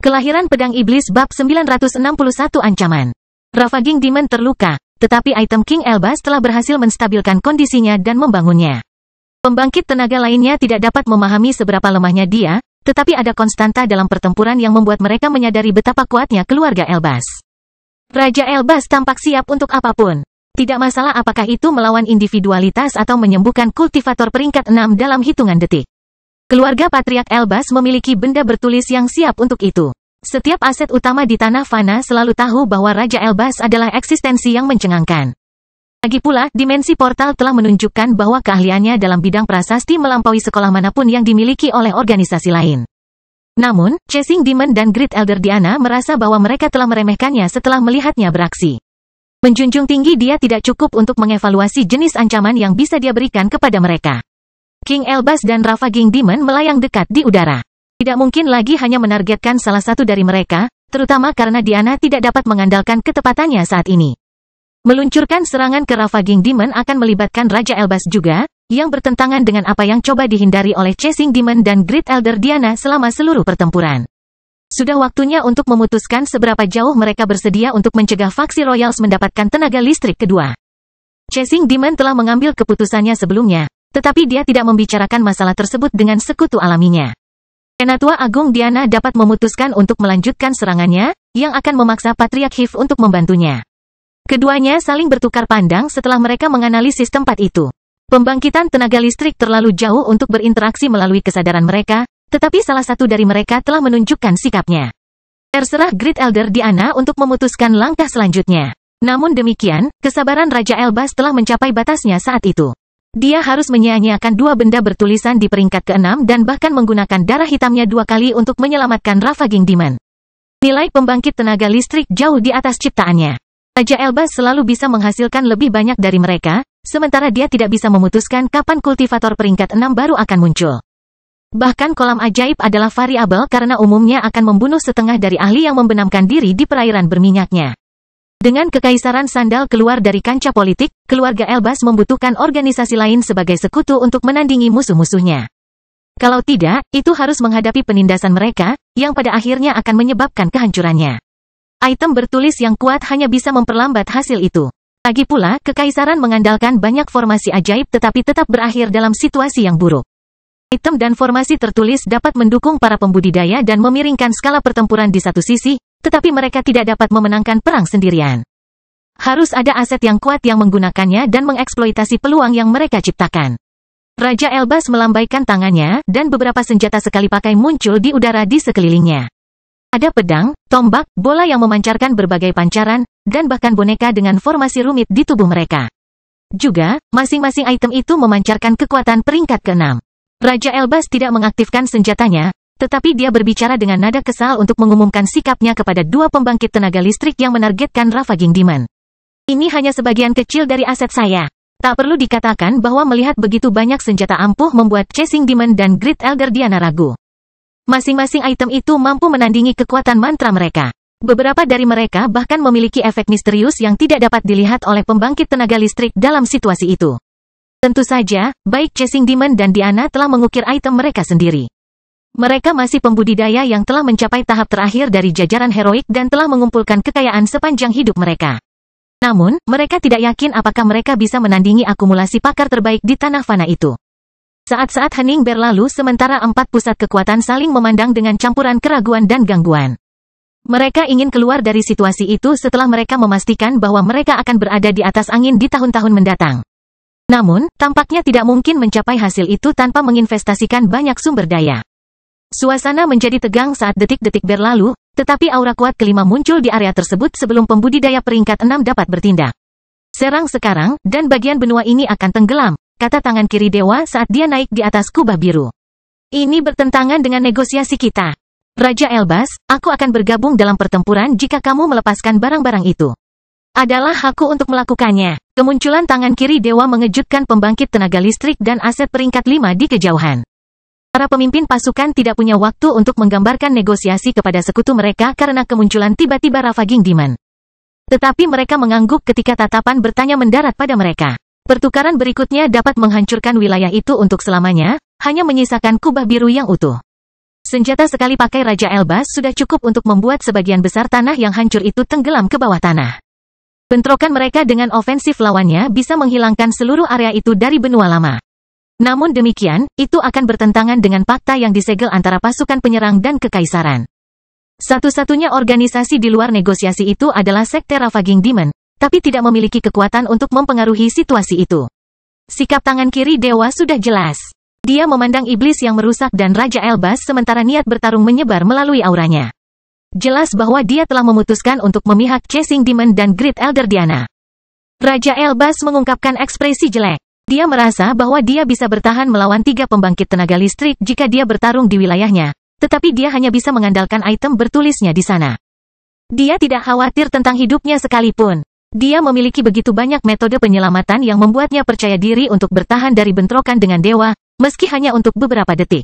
Kelahiran Pedang Iblis bab 961 ancaman. Ravaging Demon terluka, tetapi item King Elbas telah berhasil menstabilkan kondisinya dan membangunnya. Pembangkit tenaga lainnya tidak dapat memahami seberapa lemahnya dia, tetapi ada konstanta dalam pertempuran yang membuat mereka menyadari betapa kuatnya keluarga Elbas. Raja Elbas tampak siap untuk apapun. Tidak masalah apakah itu melawan individualitas atau menyembuhkan kultivator peringkat 6 dalam hitungan detik. Keluarga Patriark Elbas memiliki benda bertulis yang siap untuk itu. Setiap aset utama di Tanah Fana selalu tahu bahwa Raja Elbas adalah eksistensi yang mencengangkan. Lagi pula, dimensi portal telah menunjukkan bahwa keahliannya dalam bidang prasasti melampaui sekolah manapun yang dimiliki oleh organisasi lain. Namun, Chasing Demon dan Great Elder Diana merasa bahwa mereka telah meremehkannya setelah melihatnya beraksi. Menjunjung tinggi dia tidak cukup untuk mengevaluasi jenis ancaman yang bisa dia berikan kepada mereka. King Elbas dan Ravaging Demon melayang dekat di udara. Tidak mungkin lagi hanya menargetkan salah satu dari mereka, terutama karena Diana tidak dapat mengandalkan ketepatannya saat ini. Meluncurkan serangan ke Ravaging Demon akan melibatkan Raja Elbas juga, yang bertentangan dengan apa yang coba dihindari oleh Chasing Demon dan Great Elder Diana selama seluruh pertempuran. Sudah waktunya untuk memutuskan seberapa jauh mereka bersedia untuk mencegah faksi Royals mendapatkan tenaga listrik kedua. Chasing Demon telah mengambil keputusannya sebelumnya, tetapi dia tidak membicarakan masalah tersebut dengan sekutu alaminya. Penatua Agung Diana dapat memutuskan untuk melanjutkan serangannya, yang akan memaksa Patriark Hiv untuk membantunya. Keduanya saling bertukar pandang setelah mereka menganalisis tempat itu. Pembangkitan tenaga listrik terlalu jauh untuk berinteraksi melalui kesadaran mereka, tetapi salah satu dari mereka telah menunjukkan sikapnya. Terserah Great Elder Diana untuk memutuskan langkah selanjutnya. Namun demikian, kesabaran Raja Elbas telah mencapai batasnya saat itu. Dia harus menyia-nyiakan dua benda bertulisan di peringkat ke-6 dan bahkan menggunakan darah hitamnya 2 kali untuk menyelamatkan Ravaging Demon. Nilai pembangkit tenaga listrik jauh di atas ciptaannya. Raja Elbas selalu bisa menghasilkan lebih banyak dari mereka, sementara dia tidak bisa memutuskan kapan kultivator peringkat 6 baru akan muncul. Bahkan kolam ajaib adalah variabel karena umumnya akan membunuh setengah dari ahli yang membenamkan diri di perairan berminyaknya. Dengan kekaisaran sandal keluar dari kancah politik, keluarga Elbas membutuhkan organisasi lain sebagai sekutu untuk menandingi musuh-musuhnya. Kalau tidak, itu harus menghadapi penindasan mereka, yang pada akhirnya akan menyebabkan kehancurannya. Item bertulis yang kuat hanya bisa memperlambat hasil itu. Lagi pula, kekaisaran mengandalkan banyak formasi ajaib tetapi tetap berakhir dalam situasi yang buruk. Item dan formasi tertulis dapat mendukung para pembudidaya dan memiringkan skala pertempuran di satu sisi, tetapi mereka tidak dapat memenangkan perang sendirian. Harus ada aset yang kuat yang menggunakannya dan mengeksploitasi peluang yang mereka ciptakan. Raja Elbas melambaikan tangannya, dan beberapa senjata sekali pakai muncul di udara di sekelilingnya. Ada pedang, tombak, bola yang memancarkan berbagai pancaran, dan bahkan boneka dengan formasi rumit di tubuh mereka. Juga, masing-masing item itu memancarkan kekuatan peringkat ke-6. Raja Elbas tidak mengaktifkan senjatanya, tetapi dia berbicara dengan nada kesal untuk mengumumkan sikapnya kepada dua pembangkit tenaga listrik yang menargetkan Ravaging Demon. Ini hanya sebagian kecil dari aset saya. Tak perlu dikatakan bahwa melihat begitu banyak senjata ampuh membuat Chasing Demon dan Great Elder Diana ragu. Masing-masing item itu mampu menandingi kekuatan mantra mereka. Beberapa dari mereka bahkan memiliki efek misterius yang tidak dapat dilihat oleh pembangkit tenaga listrik dalam situasi itu. Tentu saja, baik Chasing Demon dan Diana telah mengukir item mereka sendiri. Mereka masih pembudidaya yang telah mencapai tahap terakhir dari jajaran heroik dan telah mengumpulkan kekayaan sepanjang hidup mereka. Namun, mereka tidak yakin apakah mereka bisa menandingi akumulasi pakar terbaik di Tanah Fana itu. Saat-saat hening berlalu sementara 4 pusat kekuatan saling memandang dengan campuran keraguan dan gangguan. Mereka ingin keluar dari situasi itu setelah mereka memastikan bahwa mereka akan berada di atas angin di tahun-tahun mendatang. Namun, tampaknya tidak mungkin mencapai hasil itu tanpa menginvestasikan banyak sumber daya. Suasana menjadi tegang saat detik-detik berlalu, tetapi aura kuat kelima muncul di area tersebut sebelum pembudidaya peringkat 6 dapat bertindak. Serang sekarang, dan bagian benua ini akan tenggelam, kata tangan kiri dewa saat dia naik di atas kubah biru. Ini bertentangan dengan negosiasi kita. Raja Elbas, aku akan bergabung dalam pertempuran jika kamu melepaskan barang-barang itu. Adalah hakku untuk melakukannya. Kemunculan tangan kiri dewa mengejutkan pembangkit tenaga listrik dan aset peringkat 5 di kejauhan. Para pemimpin pasukan tidak punya waktu untuk menggambarkan negosiasi kepada sekutu mereka karena kemunculan tiba-tiba Ravaging Demon. Tetapi mereka mengangguk ketika tatapan bertanya mendarat pada mereka. Pertukaran berikutnya dapat menghancurkan wilayah itu untuk selamanya, hanya menyisakan kubah biru yang utuh. Senjata sekali pakai Raja Elbas sudah cukup untuk membuat sebagian besar tanah yang hancur itu tenggelam ke bawah tanah. Bentrokan mereka dengan ofensif lawannya bisa menghilangkan seluruh area itu dari benua lama. Namun demikian, itu akan bertentangan dengan fakta yang disegel antara pasukan penyerang dan kekaisaran. Satu-satunya organisasi di luar negosiasi itu adalah Sekte Ravaging Demon, tapi tidak memiliki kekuatan untuk mempengaruhi situasi itu. Sikap tangan kiri dewa sudah jelas. Dia memandang iblis yang merusak dan Raja Elbas sementara niat bertarung menyebar melalui auranya. Jelas bahwa dia telah memutuskan untuk memihak Chasing Demon dan Great Elder Diana. Raja Elbas mengungkapkan ekspresi jelek. Dia merasa bahwa dia bisa bertahan melawan 3 pembangkit tenaga listrik jika dia bertarung di wilayahnya, tetapi dia hanya bisa mengandalkan item bertulisnya di sana. Dia tidak khawatir tentang hidupnya sekalipun. Dia memiliki begitu banyak metode penyelamatan yang membuatnya percaya diri untuk bertahan dari bentrokan dengan dewa, meski hanya untuk beberapa detik.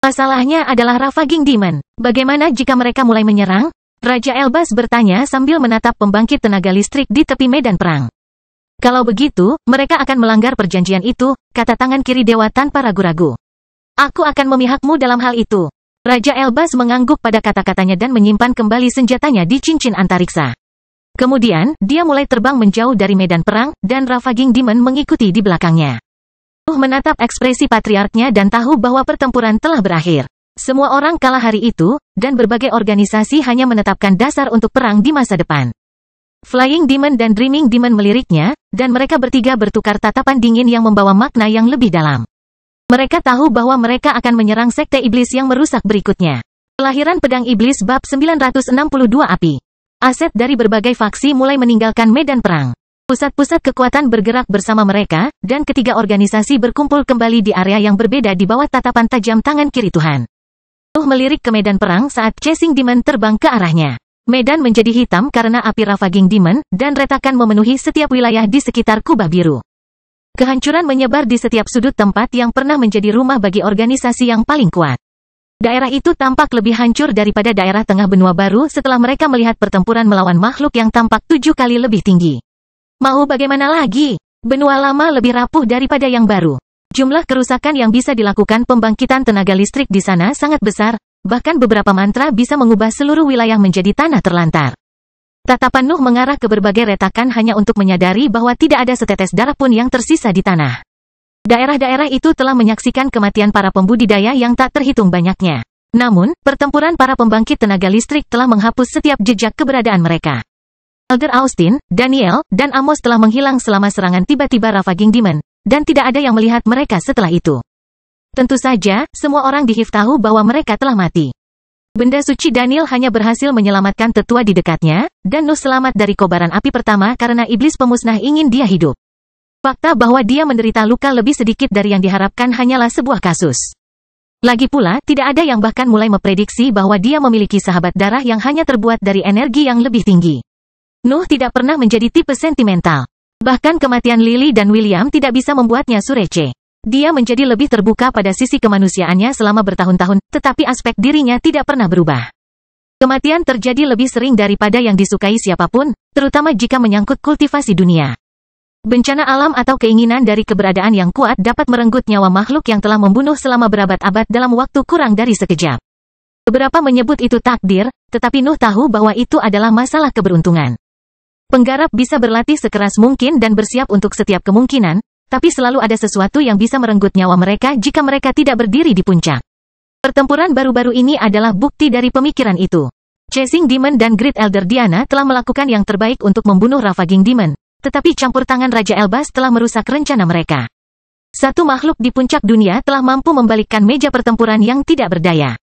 Masalahnya adalah Ravaging Demon. Bagaimana jika mereka mulai menyerang? Raja Elbas bertanya sambil menatap pembangkit tenaga listrik di tepi medan perang. Kalau begitu, mereka akan melanggar perjanjian itu, kata tangan kiri dewa tanpa ragu-ragu. Aku akan memihakmu dalam hal itu. Raja Elbas mengangguk pada kata-katanya dan menyimpan kembali senjatanya di cincin antariksa. Kemudian, dia mulai terbang menjauh dari medan perang, dan Ravaging Demon mengikuti di belakangnya. Menatap ekspresi patriarknya dan tahu bahwa pertempuran telah berakhir. Semua orang kalah hari itu, dan berbagai organisasi hanya menetapkan dasar untuk perang di masa depan. Flying Demon dan Dreaming Demon meliriknya, dan mereka bertiga bertukar tatapan dingin yang membawa makna yang lebih dalam. Mereka tahu bahwa mereka akan menyerang sekte iblis yang merusak berikutnya. Kelahiran Pedang Iblis bab 962 Api. Aset dari berbagai faksi mulai meninggalkan medan perang. Pusat-pusat kekuatan bergerak bersama mereka, dan ketiga organisasi berkumpul kembali di area yang berbeda di bawah tatapan tajam tangan kiri Tuhan. Melirik ke medan perang saat Chasing Demon terbang ke arahnya. Medan menjadi hitam karena api Ravaging Demon, dan retakan memenuhi setiap wilayah di sekitar kubah biru. Kehancuran menyebar di setiap sudut tempat yang pernah menjadi rumah bagi organisasi yang paling kuat. Daerah itu tampak lebih hancur daripada daerah tengah benua baru setelah mereka melihat pertempuran melawan makhluk yang tampak 7 kali lebih tinggi. Mau bagaimana lagi? Benua lama lebih rapuh daripada yang baru. Jumlah kerusakan yang bisa dilakukan pembangkitan tenaga listrik di sana sangat besar, bahkan beberapa mantra bisa mengubah seluruh wilayah menjadi tanah terlantar. Tatapan Nuh mengarah ke berbagai retakan hanya untuk menyadari bahwa tidak ada setetes darah pun yang tersisa di tanah. Daerah-daerah itu telah menyaksikan kematian para pembudidaya yang tak terhitung banyaknya. Namun, pertempuran para pembangkit tenaga listrik telah menghapus setiap jejak keberadaan mereka. Elder Austin, Daniel, dan Amos telah menghilang selama serangan tiba-tiba Ravaging Demon, dan tidak ada yang melihat mereka setelah itu. Tentu saja, semua orang di Hive tahu bahwa mereka telah mati. Benda suci Daniel hanya berhasil menyelamatkan tetua di dekatnya, dan Nuh selamat dari kobaran api pertama karena iblis pemusnah ingin dia hidup. Fakta bahwa dia menderita luka lebih sedikit dari yang diharapkan hanyalah sebuah kasus. Lagi pula, tidak ada yang bahkan mulai memprediksi bahwa dia memiliki sahabat darah yang hanya terbuat dari energi yang lebih tinggi. Nuh tidak pernah menjadi tipe sentimental. Bahkan kematian Lily dan William tidak bisa membuatnya surece. Dia menjadi lebih terbuka pada sisi kemanusiaannya selama bertahun-tahun, tetapi aspek dirinya tidak pernah berubah. Kematian terjadi lebih sering daripada yang disukai siapapun, terutama jika menyangkut kultivasi dunia. Bencana alam atau keinginan dari keberadaan yang kuat dapat merenggut nyawa makhluk yang telah membunuh selama berabad-abad dalam waktu kurang dari sekejap. Beberapa menyebut itu takdir, tetapi Nuh tahu bahwa itu adalah masalah keberuntungan. Penggarap bisa berlatih sekeras mungkin dan bersiap untuk setiap kemungkinan, tapi selalu ada sesuatu yang bisa merenggut nyawa mereka jika mereka tidak berdiri di puncak. Pertempuran baru-baru ini adalah bukti dari pemikiran itu. Chasing Demon dan Great Elder Diana telah melakukan yang terbaik untuk membunuh Ravaging Demon, tetapi campur tangan Raja Elbas telah merusak rencana mereka. Satu makhluk di puncak dunia telah mampu membalikkan meja pertempuran yang tidak berdaya.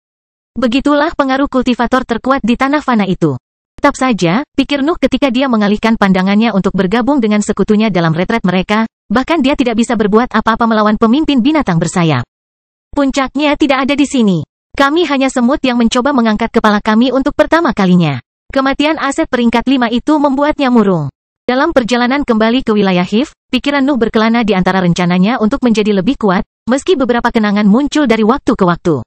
Begitulah pengaruh kultivator terkuat di tanah fana itu. Tetap saja, pikir Nuh ketika dia mengalihkan pandangannya untuk bergabung dengan sekutunya dalam retret mereka, bahkan dia tidak bisa berbuat apa-apa melawan pemimpin binatang bersayap. Puncaknya tidak ada di sini. Kami hanya semut yang mencoba mengangkat kepala kami untuk pertama kalinya. Kematian aset peringkat 5 itu membuatnya murung. Dalam perjalanan kembali ke wilayah Hive, pikiran Nuh berkelana di antara rencananya untuk menjadi lebih kuat, meski beberapa kenangan muncul dari waktu ke waktu.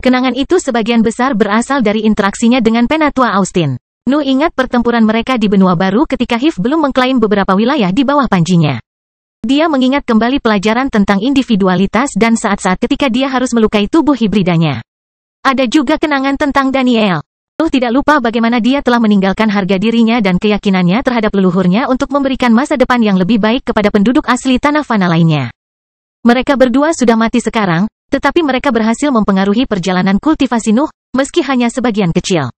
Kenangan itu sebagian besar berasal dari interaksinya dengan Penatua Austin. Nuh ingat pertempuran mereka di benua baru ketika Hive belum mengklaim beberapa wilayah di bawah panjinya. Dia mengingat kembali pelajaran tentang individualitas dan saat-saat ketika dia harus melukai tubuh hibridanya. Ada juga kenangan tentang Daniel. Nuh tidak lupa bagaimana dia telah meninggalkan harga dirinya dan keyakinannya terhadap leluhurnya untuk memberikan masa depan yang lebih baik kepada penduduk asli tanah fana lainnya. Mereka berdua sudah mati sekarang, tetapi mereka berhasil mempengaruhi perjalanan kultivasi Nuh, meski hanya sebagian kecil.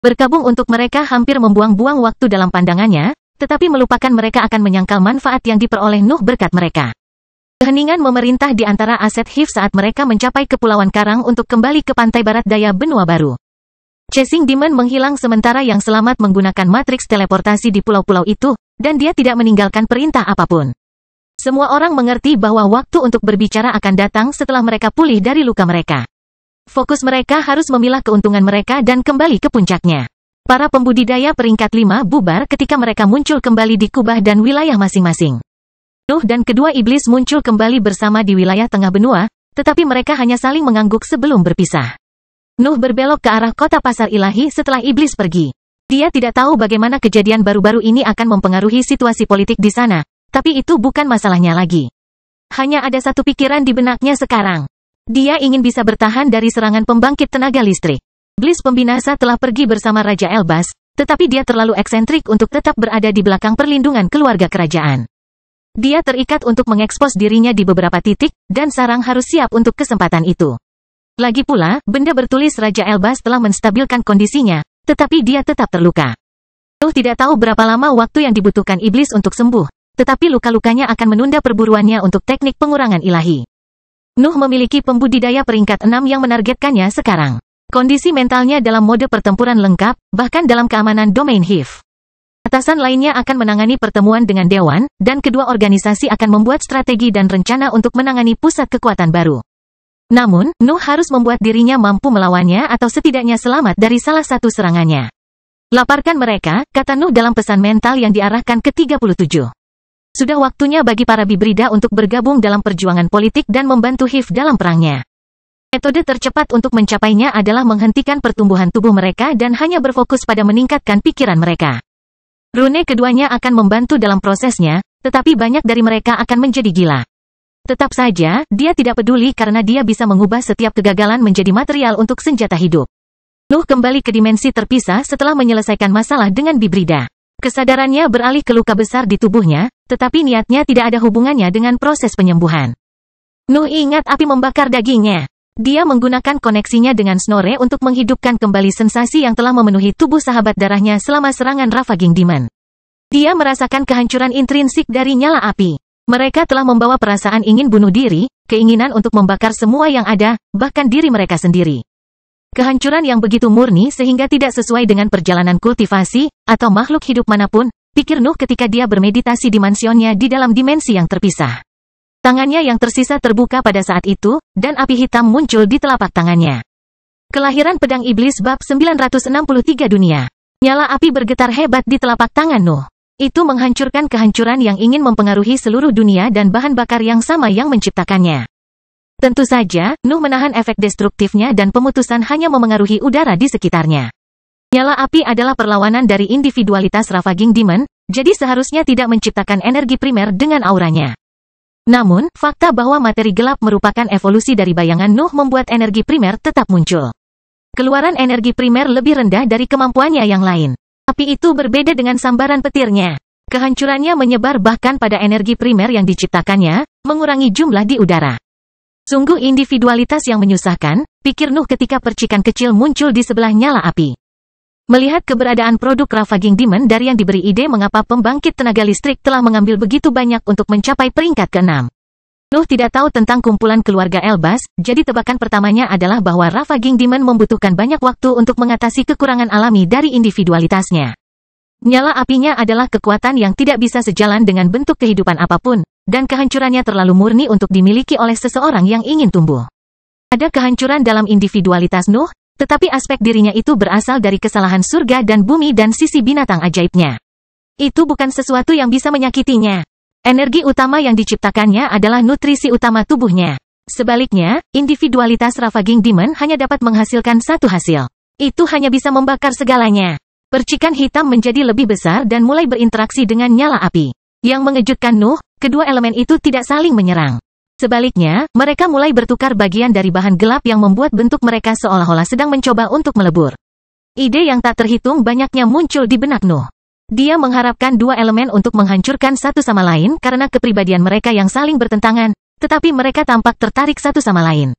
Berkabung untuk mereka hampir membuang-buang waktu dalam pandangannya, tetapi melupakan mereka akan menyangkal manfaat yang diperoleh Nuh berkat mereka. Keheningan memerintah di antara aset Hive saat mereka mencapai Kepulauan Karang untuk kembali ke pantai barat daya benua baru. Chasing Demon menghilang sementara yang selamat menggunakan matriks teleportasi di pulau-pulau itu, dan dia tidak meninggalkan perintah apapun. Semua orang mengerti bahwa waktu untuk berbicara akan datang setelah mereka pulih dari luka mereka. Fokus mereka harus memilah keuntungan mereka dan kembali ke puncaknya. Para pembudidaya peringkat 5 bubar ketika mereka muncul kembali di kubah dan wilayah masing-masing. Nuh dan kedua iblis muncul kembali bersama di wilayah tengah benua, tetapi mereka hanya saling mengangguk sebelum berpisah. Nuh berbelok ke arah kota pasar ilahi setelah iblis pergi. Dia tidak tahu bagaimana kejadian baru-baru ini akan mempengaruhi situasi politik di sana, tapi itu bukan masalahnya lagi. Hanya ada satu pikiran di benaknya sekarang. Dia ingin bisa bertahan dari serangan pembangkit tenaga listrik. Iblis pembinasa telah pergi bersama Raja Elbas, tetapi dia terlalu eksentrik untuk tetap berada di belakang perlindungan keluarga kerajaan. Dia terikat untuk mengekspos dirinya di beberapa titik, dan Sarang harus siap untuk kesempatan itu. Lagi pula, benda bertulis Raja Elbas telah menstabilkan kondisinya, tetapi dia tetap terluka. Nuh tidak tahu berapa lama waktu yang dibutuhkan iblis untuk sembuh, tetapi luka-lukanya akan menunda perburuannya untuk teknik pengurangan ilahi. Nuh memiliki pembudidaya peringkat 6 yang menargetkannya sekarang. Kondisi mentalnya dalam mode pertempuran lengkap, bahkan dalam keamanan domain Hive. Atasan lainnya akan menangani pertemuan dengan Dewan, dan kedua organisasi akan membuat strategi dan rencana untuk menangani pusat kekuatan baru. Namun, Nuh harus membuat dirinya mampu melawannya atau setidaknya selamat dari salah satu serangannya. Laparkan mereka, kata Nuh dalam pesan mental yang diarahkan ke 37. Sudah waktunya bagi para Bibrida untuk bergabung dalam perjuangan politik dan membantu Hive dalam perangnya. Metode tercepat untuk mencapainya adalah menghentikan pertumbuhan tubuh mereka dan hanya berfokus pada meningkatkan pikiran mereka. Rune keduanya akan membantu dalam prosesnya, tetapi banyak dari mereka akan menjadi gila. Tetap saja, dia tidak peduli karena dia bisa mengubah setiap kegagalan menjadi material untuk senjata hidup. Nuh kembali ke dimensi terpisah setelah menyelesaikan masalah dengan Bibrida. Kesadarannya beralih ke luka besar di tubuhnya, tetapi niatnya tidak ada hubungannya dengan proses penyembuhan. Nuh ingat api membakar dagingnya. Dia menggunakan koneksinya dengan Snorre untuk menghidupkan kembali sensasi yang telah memenuhi tubuh sahabat darahnya selama serangan Ravaging Demon. Dia merasakan kehancuran intrinsik dari nyala api. Mereka telah membawa perasaan ingin bunuh diri, keinginan untuk membakar semua yang ada, bahkan diri mereka sendiri. Kehancuran yang begitu murni sehingga tidak sesuai dengan perjalanan kultivasi, atau makhluk hidup manapun, pikir Nuh ketika dia bermeditasi di mansionnya di dalam dimensi yang terpisah. Tangannya yang tersisa terbuka pada saat itu, dan api hitam muncul di telapak tangannya. Kelahiran pedang iblis bab 963 dunia. Nyala api bergetar hebat di telapak tangan Nuh. Itu menghancurkan kehancuran yang ingin mempengaruhi seluruh dunia dan bahan bakar yang sama yang menciptakannya. Tentu saja, Nuh menahan efek destruktifnya dan pemutusan hanya memengaruhi udara di sekitarnya. Nyala api adalah perlawanan dari individualitas Ravaging Demon, jadi seharusnya tidak menciptakan energi primer dengan auranya. Namun, fakta bahwa materi gelap merupakan evolusi dari bayangan Nuh membuat energi primer tetap muncul. Keluaran energi primer lebih rendah dari kemampuannya yang lain. Api itu berbeda dengan sambaran petirnya. Kehancurannya menyebar bahkan pada energi primer yang diciptakannya, mengurangi jumlah di udara. Sungguh individualitas yang menyusahkan, pikir Nuh ketika percikan kecil muncul di sebelah nyala api. Melihat keberadaan produk Ravaging Demon dari yang diberi ide mengapa pembangkit tenaga listrik telah mengambil begitu banyak untuk mencapai peringkat ke-6. Nuh tidak tahu tentang kumpulan keluarga Elbas, jadi tebakan pertamanya adalah bahwa Ravaging Demon membutuhkan banyak waktu untuk mengatasi kekurangan alami dari individualitasnya. Nyala apinya adalah kekuatan yang tidak bisa sejalan dengan bentuk kehidupan apapun, dan kehancurannya terlalu murni untuk dimiliki oleh seseorang yang ingin tumbuh. Ada kehancuran dalam individualitas Nuh, tetapi aspek dirinya itu berasal dari kesalahan surga dan bumi dan sisi binatang ajaibnya. Itu bukan sesuatu yang bisa menyakitinya. Energi utama yang diciptakannya adalah nutrisi utama tubuhnya. Sebaliknya, individualitas Ravaging Demon hanya dapat menghasilkan satu hasil. Itu hanya bisa membakar segalanya. Percikan hitam menjadi lebih besar dan mulai berinteraksi dengan nyala api. Yang mengejutkan Nuh, kedua elemen itu tidak saling menyerang. Sebaliknya, mereka mulai bertukar bagian dari bahan gelap yang membuat bentuk mereka seolah-olah sedang mencoba untuk melebur. Ide yang tak terhitung banyaknya muncul di benak Nuh. Dia mengharapkan dua elemen untuk menghancurkan satu sama lain karena kepribadian mereka yang saling bertentangan, tetapi mereka tampak tertarik satu sama lain.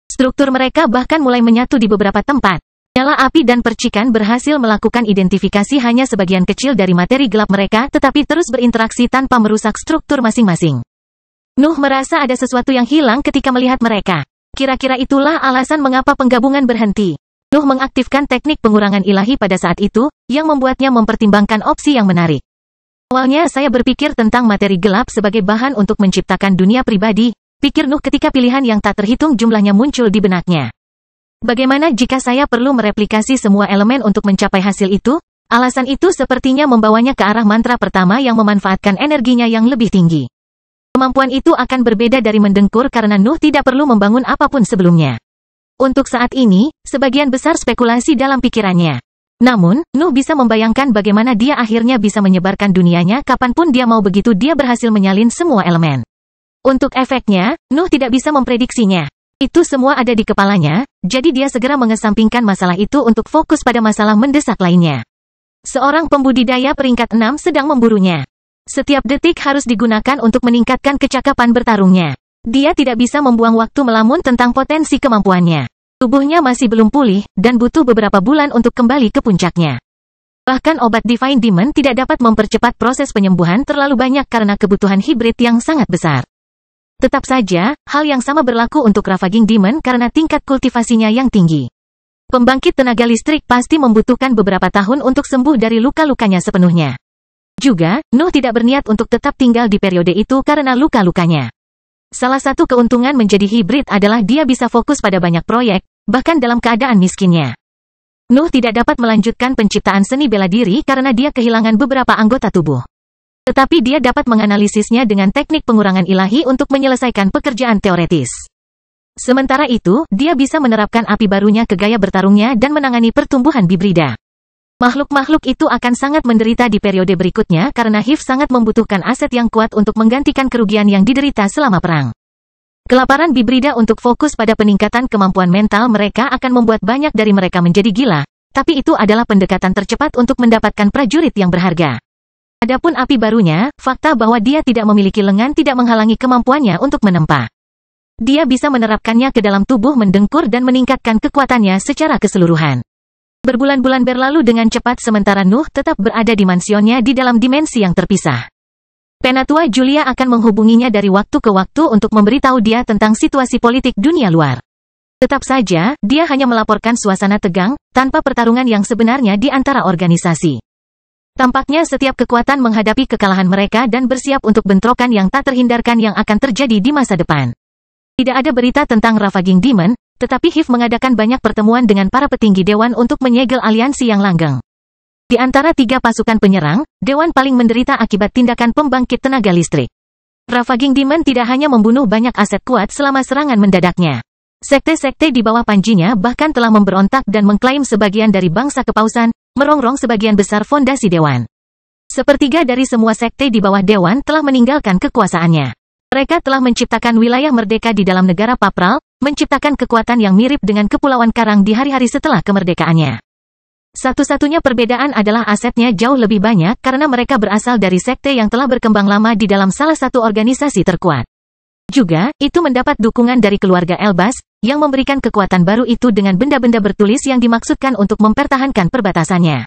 Struktur mereka bahkan mulai menyatu di beberapa tempat. Nyala api dan percikan berhasil melakukan identifikasi hanya sebagian kecil dari materi gelap mereka, tetapi terus berinteraksi tanpa merusak struktur masing-masing. Nuh merasa ada sesuatu yang hilang ketika melihat mereka. Kira-kira itulah alasan mengapa penggabungan berhenti. Nuh mengaktifkan teknik pengurangan ilahi pada saat itu, yang membuatnya mempertimbangkan opsi yang menarik. Awalnya saya berpikir tentang materi gelap sebagai bahan untuk menciptakan dunia pribadi, pikir Nuh ketika pilihan yang tak terhitung jumlahnya muncul di benaknya. Bagaimana jika saya perlu mereplikasi semua elemen untuk mencapai hasil itu? Alasan itu sepertinya membawanya ke arah mantra pertama yang memanfaatkan energinya yang lebih tinggi. Kemampuan itu akan berbeda dari mendengkur karena Nuh tidak perlu membangun apapun sebelumnya. Untuk saat ini, sebagian besar spekulasi dalam pikirannya. Namun, Nuh bisa membayangkan bagaimana dia akhirnya bisa menyebarkan dunianya kapanpun dia mau begitu dia berhasil menyalin semua elemen. Untuk efeknya, Nuh tidak bisa memprediksinya. Itu semua ada di kepalanya, jadi dia segera mengesampingkan masalah itu untuk fokus pada masalah mendesak lainnya. Seorang pembudidaya peringkat 6 sedang memburunya. Setiap detik harus digunakan untuk meningkatkan kecakapan bertarungnya. Dia tidak bisa membuang waktu melamun tentang potensi kemampuannya. Tubuhnya masih belum pulih, dan butuh beberapa bulan untuk kembali ke puncaknya. Bahkan obat Divine Demon tidak dapat mempercepat proses penyembuhan terlalu banyak karena kebutuhan hibrid yang sangat besar. Tetap saja, hal yang sama berlaku untuk Ravaging Demon karena tingkat kultivasinya yang tinggi. Pembangkit tenaga listrik pasti membutuhkan beberapa tahun untuk sembuh dari luka-lukanya sepenuhnya. Juga, Nuh tidak berniat untuk tetap tinggal di periode itu karena luka-lukanya. Salah satu keuntungan menjadi hibrid adalah dia bisa fokus pada banyak proyek, bahkan dalam keadaan miskinnya. Nuh tidak dapat melanjutkan penciptaan seni bela diri karena dia kehilangan beberapa anggota tubuh. Tetapi dia dapat menganalisisnya dengan teknik pengurangan ilahi untuk menyelesaikan pekerjaan teoretis. Sementara itu, dia bisa menerapkan api barunya ke gaya bertarungnya dan menangani pertumbuhan bibrida. Makhluk-makhluk itu akan sangat menderita di periode berikutnya karena HIV sangat membutuhkan aset yang kuat untuk menggantikan kerugian yang diderita selama perang. Kelaparan bibrida untuk fokus pada peningkatan kemampuan mental mereka akan membuat banyak dari mereka menjadi gila, tapi itu adalah pendekatan tercepat untuk mendapatkan prajurit yang berharga. Adapun api barunya, fakta bahwa dia tidak memiliki lengan tidak menghalangi kemampuannya untuk menempa. Dia bisa menerapkannya ke dalam tubuh mendengkur dan meningkatkan kekuatannya secara keseluruhan. Berbulan-bulan berlalu dengan cepat sementara Nuh tetap berada di mansionnya di dalam dimensi yang terpisah. Penatua Julia akan menghubunginya dari waktu ke waktu untuk memberitahu dia tentang situasi politik dunia luar. Tetap saja, dia hanya melaporkan suasana tegang, tanpa pertarungan yang sebenarnya di antara organisasi. Tampaknya setiap kekuatan menghadapi kekalahan mereka dan bersiap untuk bentrokan yang tak terhindarkan yang akan terjadi di masa depan. Tidak ada berita tentang Ravaging Demon, tetapi HIV mengadakan banyak pertemuan dengan para petinggi dewan untuk menyegel aliansi yang langgeng. Di antara tiga pasukan penyerang, dewan paling menderita akibat tindakan pembangkit tenaga listrik. Ravaging Demon tidak hanya membunuh banyak aset kuat selama serangan mendadaknya. Sekte-sekte di bawah panjinya bahkan telah memberontak dan mengklaim sebagian dari bangsa kepausan, merongrong sebagian besar fondasi dewan. Sepertiga dari semua sekte di bawah dewan telah meninggalkan kekuasaannya. Mereka telah menciptakan wilayah merdeka di dalam negara Papral, menciptakan kekuatan yang mirip dengan Kepulauan Karang di hari-hari setelah kemerdekaannya. Satu-satunya perbedaan adalah asetnya jauh lebih banyak karena mereka berasal dari sekte yang telah berkembang lama di dalam salah satu organisasi terkuat. Juga, itu mendapat dukungan dari keluarga Elbas, yang memberikan kekuatan baru itu dengan benda-benda bertulis yang dimaksudkan untuk mempertahankan perbatasannya.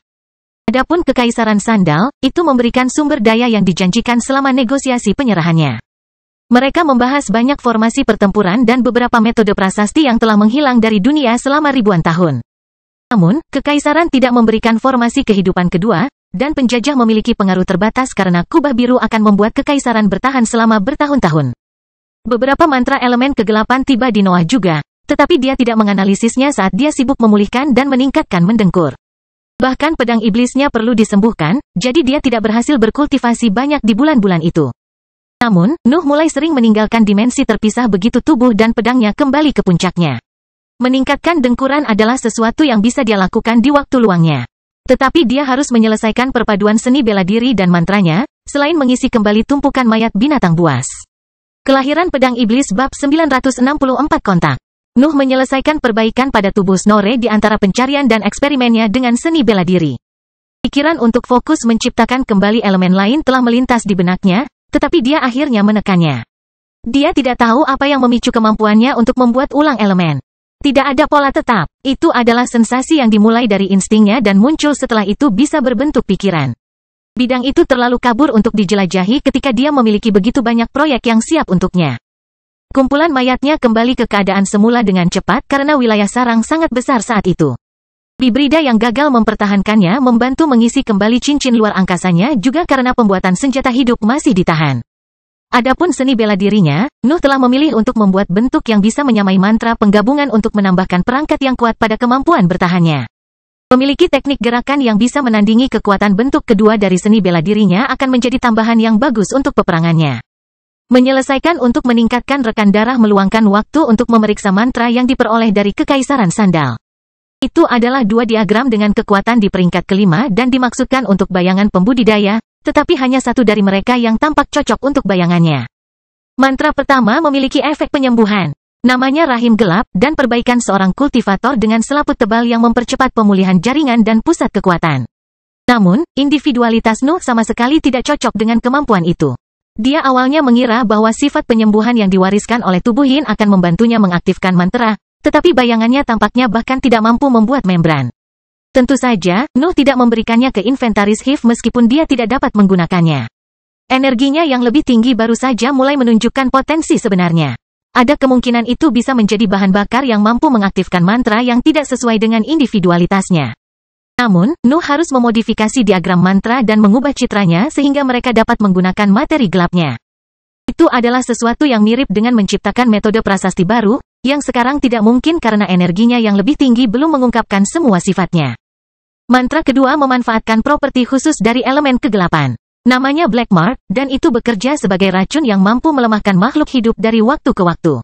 Adapun Kekaisaran Sandal, itu memberikan sumber daya yang dijanjikan selama negosiasi penyerahannya. Mereka membahas banyak formasi pertempuran dan beberapa metode prasasti yang telah menghilang dari dunia selama ribuan tahun. Namun, Kekaisaran tidak memberikan formasi kehidupan kedua, dan penjajah memiliki pengaruh terbatas karena kubah biru akan membuat Kekaisaran bertahan selama bertahun-tahun. Beberapa mantra elemen kegelapan tiba di Noah juga, tetapi dia tidak menganalisisnya saat dia sibuk memulihkan dan meningkatkan mendengkur. Bahkan pedang iblisnya perlu disembuhkan, jadi dia tidak berhasil berkultivasi banyak di bulan-bulan itu. Namun, Nuh mulai sering meninggalkan dimensi terpisah begitu tubuh dan pedangnya kembali ke puncaknya. Meningkatkan dengkuran adalah sesuatu yang bisa dia lakukan di waktu luangnya. Tetapi dia harus menyelesaikan perpaduan seni bela diri dan mantranya, selain mengisi kembali tumpukan mayat binatang buas. Kelahiran Pedang Iblis bab 964 kontak. Nuh menyelesaikan perbaikan pada tubuh Snorre di antara pencarian dan eksperimennya dengan seni bela diri. Pikiran untuk fokus menciptakan kembali elemen lain telah melintas di benaknya, tetapi dia akhirnya menekannya. Dia tidak tahu apa yang memicu kemampuannya untuk membuat ulang elemen. Tidak ada pola tetap, itu adalah sensasi yang dimulai dari instingnya dan muncul setelah itu bisa berbentuk pikiran. Bidang itu terlalu kabur untuk dijelajahi ketika dia memiliki begitu banyak proyek yang siap untuknya. Kumpulan mayatnya kembali ke keadaan semula dengan cepat karena wilayah sarang sangat besar saat itu. Bibrida yang gagal mempertahankannya membantu mengisi kembali cincin luar angkasanya juga karena pembuatan senjata hidup masih ditahan. Adapun seni bela dirinya, Nuh telah memilih untuk membuat bentuk yang bisa menyamai mantra penggabungan untuk menambahkan perangkat yang kuat pada kemampuan bertahannya. Memiliki teknik gerakan yang bisa menandingi kekuatan bentuk kedua dari seni bela dirinya akan menjadi tambahan yang bagus untuk peperangannya. Menyelesaikan untuk meningkatkan rekan darah meluangkan waktu untuk memeriksa mantra yang diperoleh dari Kekaisaran Sandal. Itu adalah dua diagram dengan kekuatan di peringkat kelima dan dimaksudkan untuk bayangan pembudidaya, tetapi hanya satu dari mereka yang tampak cocok untuk bayangannya. Mantra pertama memiliki efek penyembuhan. Namanya Rahim Gelap dan perbaikan seorang kultivator dengan selaput tebal yang mempercepat pemulihan jaringan dan pusat kekuatan. Namun, individualitas Nuh sama sekali tidak cocok dengan kemampuan itu. Dia awalnya mengira bahwa sifat penyembuhan yang diwariskan oleh tubuh Yin akan membantunya mengaktifkan mantra, tetapi bayangannya tampaknya bahkan tidak mampu membuat membran. Tentu saja, Nuh tidak memberikannya ke inventaris Hive meskipun dia tidak dapat menggunakannya. Energinya yang lebih tinggi baru saja mulai menunjukkan potensi sebenarnya. Ada kemungkinan itu bisa menjadi bahan bakar yang mampu mengaktifkan mantra yang tidak sesuai dengan individualitasnya. Namun, Nuh harus memodifikasi diagram mantra dan mengubah citranya sehingga mereka dapat menggunakan materi gelapnya. Itu adalah sesuatu yang mirip dengan menciptakan metode prasasti baru, yang sekarang tidak mungkin karena energinya yang lebih tinggi belum mengungkapkan semua sifatnya. Mantra kedua memanfaatkan properti khusus dari elemen kegelapan. Namanya Black Mark, dan itu bekerja sebagai racun yang mampu melemahkan makhluk hidup dari waktu ke waktu.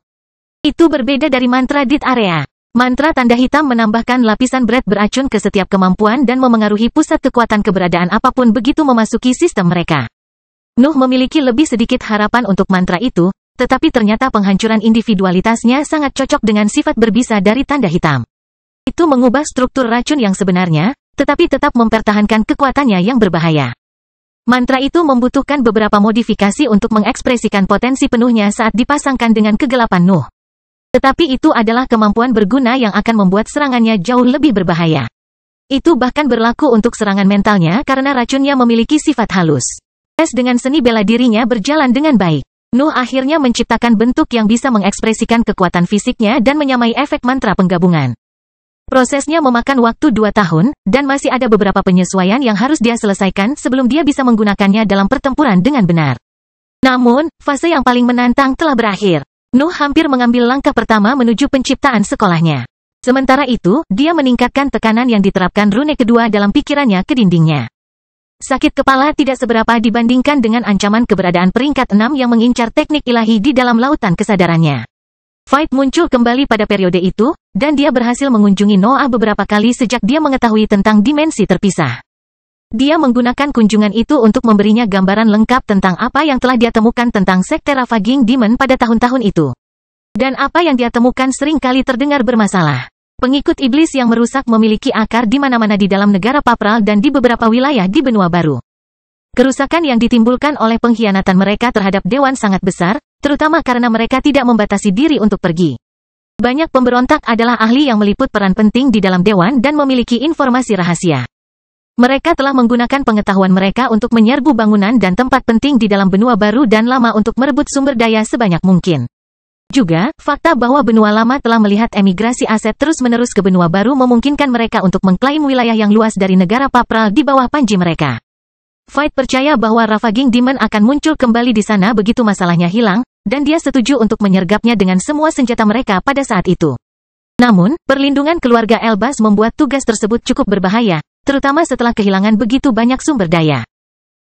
Itu berbeda dari mantra Dit Area. Mantra tanda hitam menambahkan lapisan berat beracun ke setiap kemampuan dan memengaruhi pusat kekuatan keberadaan apapun begitu memasuki sistem mereka. Nuh memiliki lebih sedikit harapan untuk mantra itu, tetapi ternyata penghancuran individualitasnya sangat cocok dengan sifat berbisa dari tanda hitam. Itu mengubah struktur racun yang sebenarnya, tetapi tetap mempertahankan kekuatannya yang berbahaya. Mantra itu membutuhkan beberapa modifikasi untuk mengekspresikan potensi penuhnya saat dipasangkan dengan kegelapan Nuh. Tetapi itu adalah kemampuan berguna yang akan membuat serangannya jauh lebih berbahaya. Itu bahkan berlaku untuk serangan mentalnya karena racunnya memiliki sifat halus. Tes dengan seni bela dirinya berjalan dengan baik. Nuh akhirnya menciptakan bentuk yang bisa mengekspresikan kekuatan fisiknya dan menyamai efek mantra penggabungan. Prosesnya memakan waktu 2 tahun, dan masih ada beberapa penyesuaian yang harus dia selesaikan sebelum dia bisa menggunakannya dalam pertempuran dengan benar. Namun, fase yang paling menantang telah berakhir. Nuh hampir mengambil langkah pertama menuju penciptaan sekolahnya. Sementara itu, dia meningkatkan tekanan yang diterapkan rune kedua dalam pikirannya ke dindingnya. Sakit kepala tidak seberapa dibandingkan dengan ancaman keberadaan peringkat 6 yang mengincar teknik ilahi di dalam lautan kesadarannya. Fight muncul kembali pada periode itu, dan dia berhasil mengunjungi Noah beberapa kali sejak dia mengetahui tentang dimensi terpisah. Dia menggunakan kunjungan itu untuk memberinya gambaran lengkap tentang apa yang telah dia temukan tentang sekte Ravaging Demon pada tahun-tahun itu. Dan apa yang dia temukan sering kali terdengar bermasalah. Pengikut iblis yang merusak memiliki akar di mana-mana di dalam negara Papral dan di beberapa wilayah di benua baru. Kerusakan yang ditimbulkan oleh pengkhianatan mereka terhadap dewan sangat besar, terutama karena mereka tidak membatasi diri untuk pergi. Banyak pemberontak adalah ahli yang meliput peran penting di dalam dewan dan memiliki informasi rahasia. Mereka telah menggunakan pengetahuan mereka untuk menyerbu bangunan dan tempat penting di dalam benua baru dan lama untuk merebut sumber daya sebanyak mungkin. Juga, fakta bahwa benua lama telah melihat emigrasi aset terus-menerus ke benua baru memungkinkan mereka untuk mengklaim wilayah yang luas dari negara Papral di bawah panji mereka. Fight percaya bahwa Ravaging Demon akan muncul kembali di sana begitu masalahnya hilang, dan dia setuju untuk menyergapnya dengan semua senjata mereka pada saat itu. Namun, perlindungan keluarga Elbas membuat tugas tersebut cukup berbahaya, terutama setelah kehilangan begitu banyak sumber daya.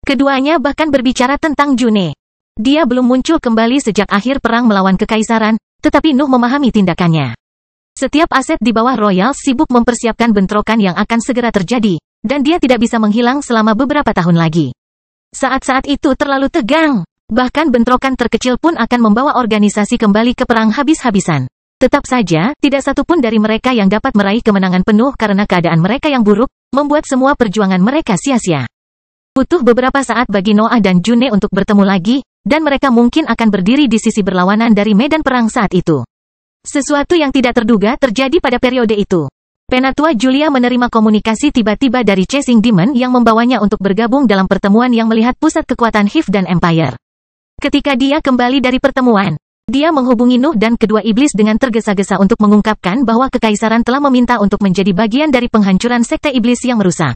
Keduanya bahkan berbicara tentang June. Dia belum muncul kembali sejak akhir perang melawan Kekaisaran, tetapi Nuh memahami tindakannya. Setiap aset di bawah Royal sibuk mempersiapkan bentrokan yang akan segera terjadi, dan dia tidak bisa menghilang selama beberapa tahun lagi. Saat-saat itu terlalu tegang. Bahkan bentrokan terkecil pun akan membawa organisasi kembali ke perang habis-habisan. Tetap saja, tidak satu pun dari mereka yang dapat meraih kemenangan penuh karena keadaan mereka yang buruk, membuat semua perjuangan mereka sia-sia. Butuh beberapa saat bagi Noah dan June untuk bertemu lagi, dan mereka mungkin akan berdiri di sisi berlawanan dari medan perang saat itu. Sesuatu yang tidak terduga terjadi pada periode itu. Penatua Julia menerima komunikasi tiba-tiba dari Chasing Demon yang membawanya untuk bergabung dalam pertemuan yang melihat pusat kekuatan Hive dan Empire. Ketika dia kembali dari pertemuan, dia menghubungi Nuh dan kedua iblis dengan tergesa-gesa untuk mengungkapkan bahwa kekaisaran telah meminta untuk menjadi bagian dari penghancuran sekte iblis yang merusak.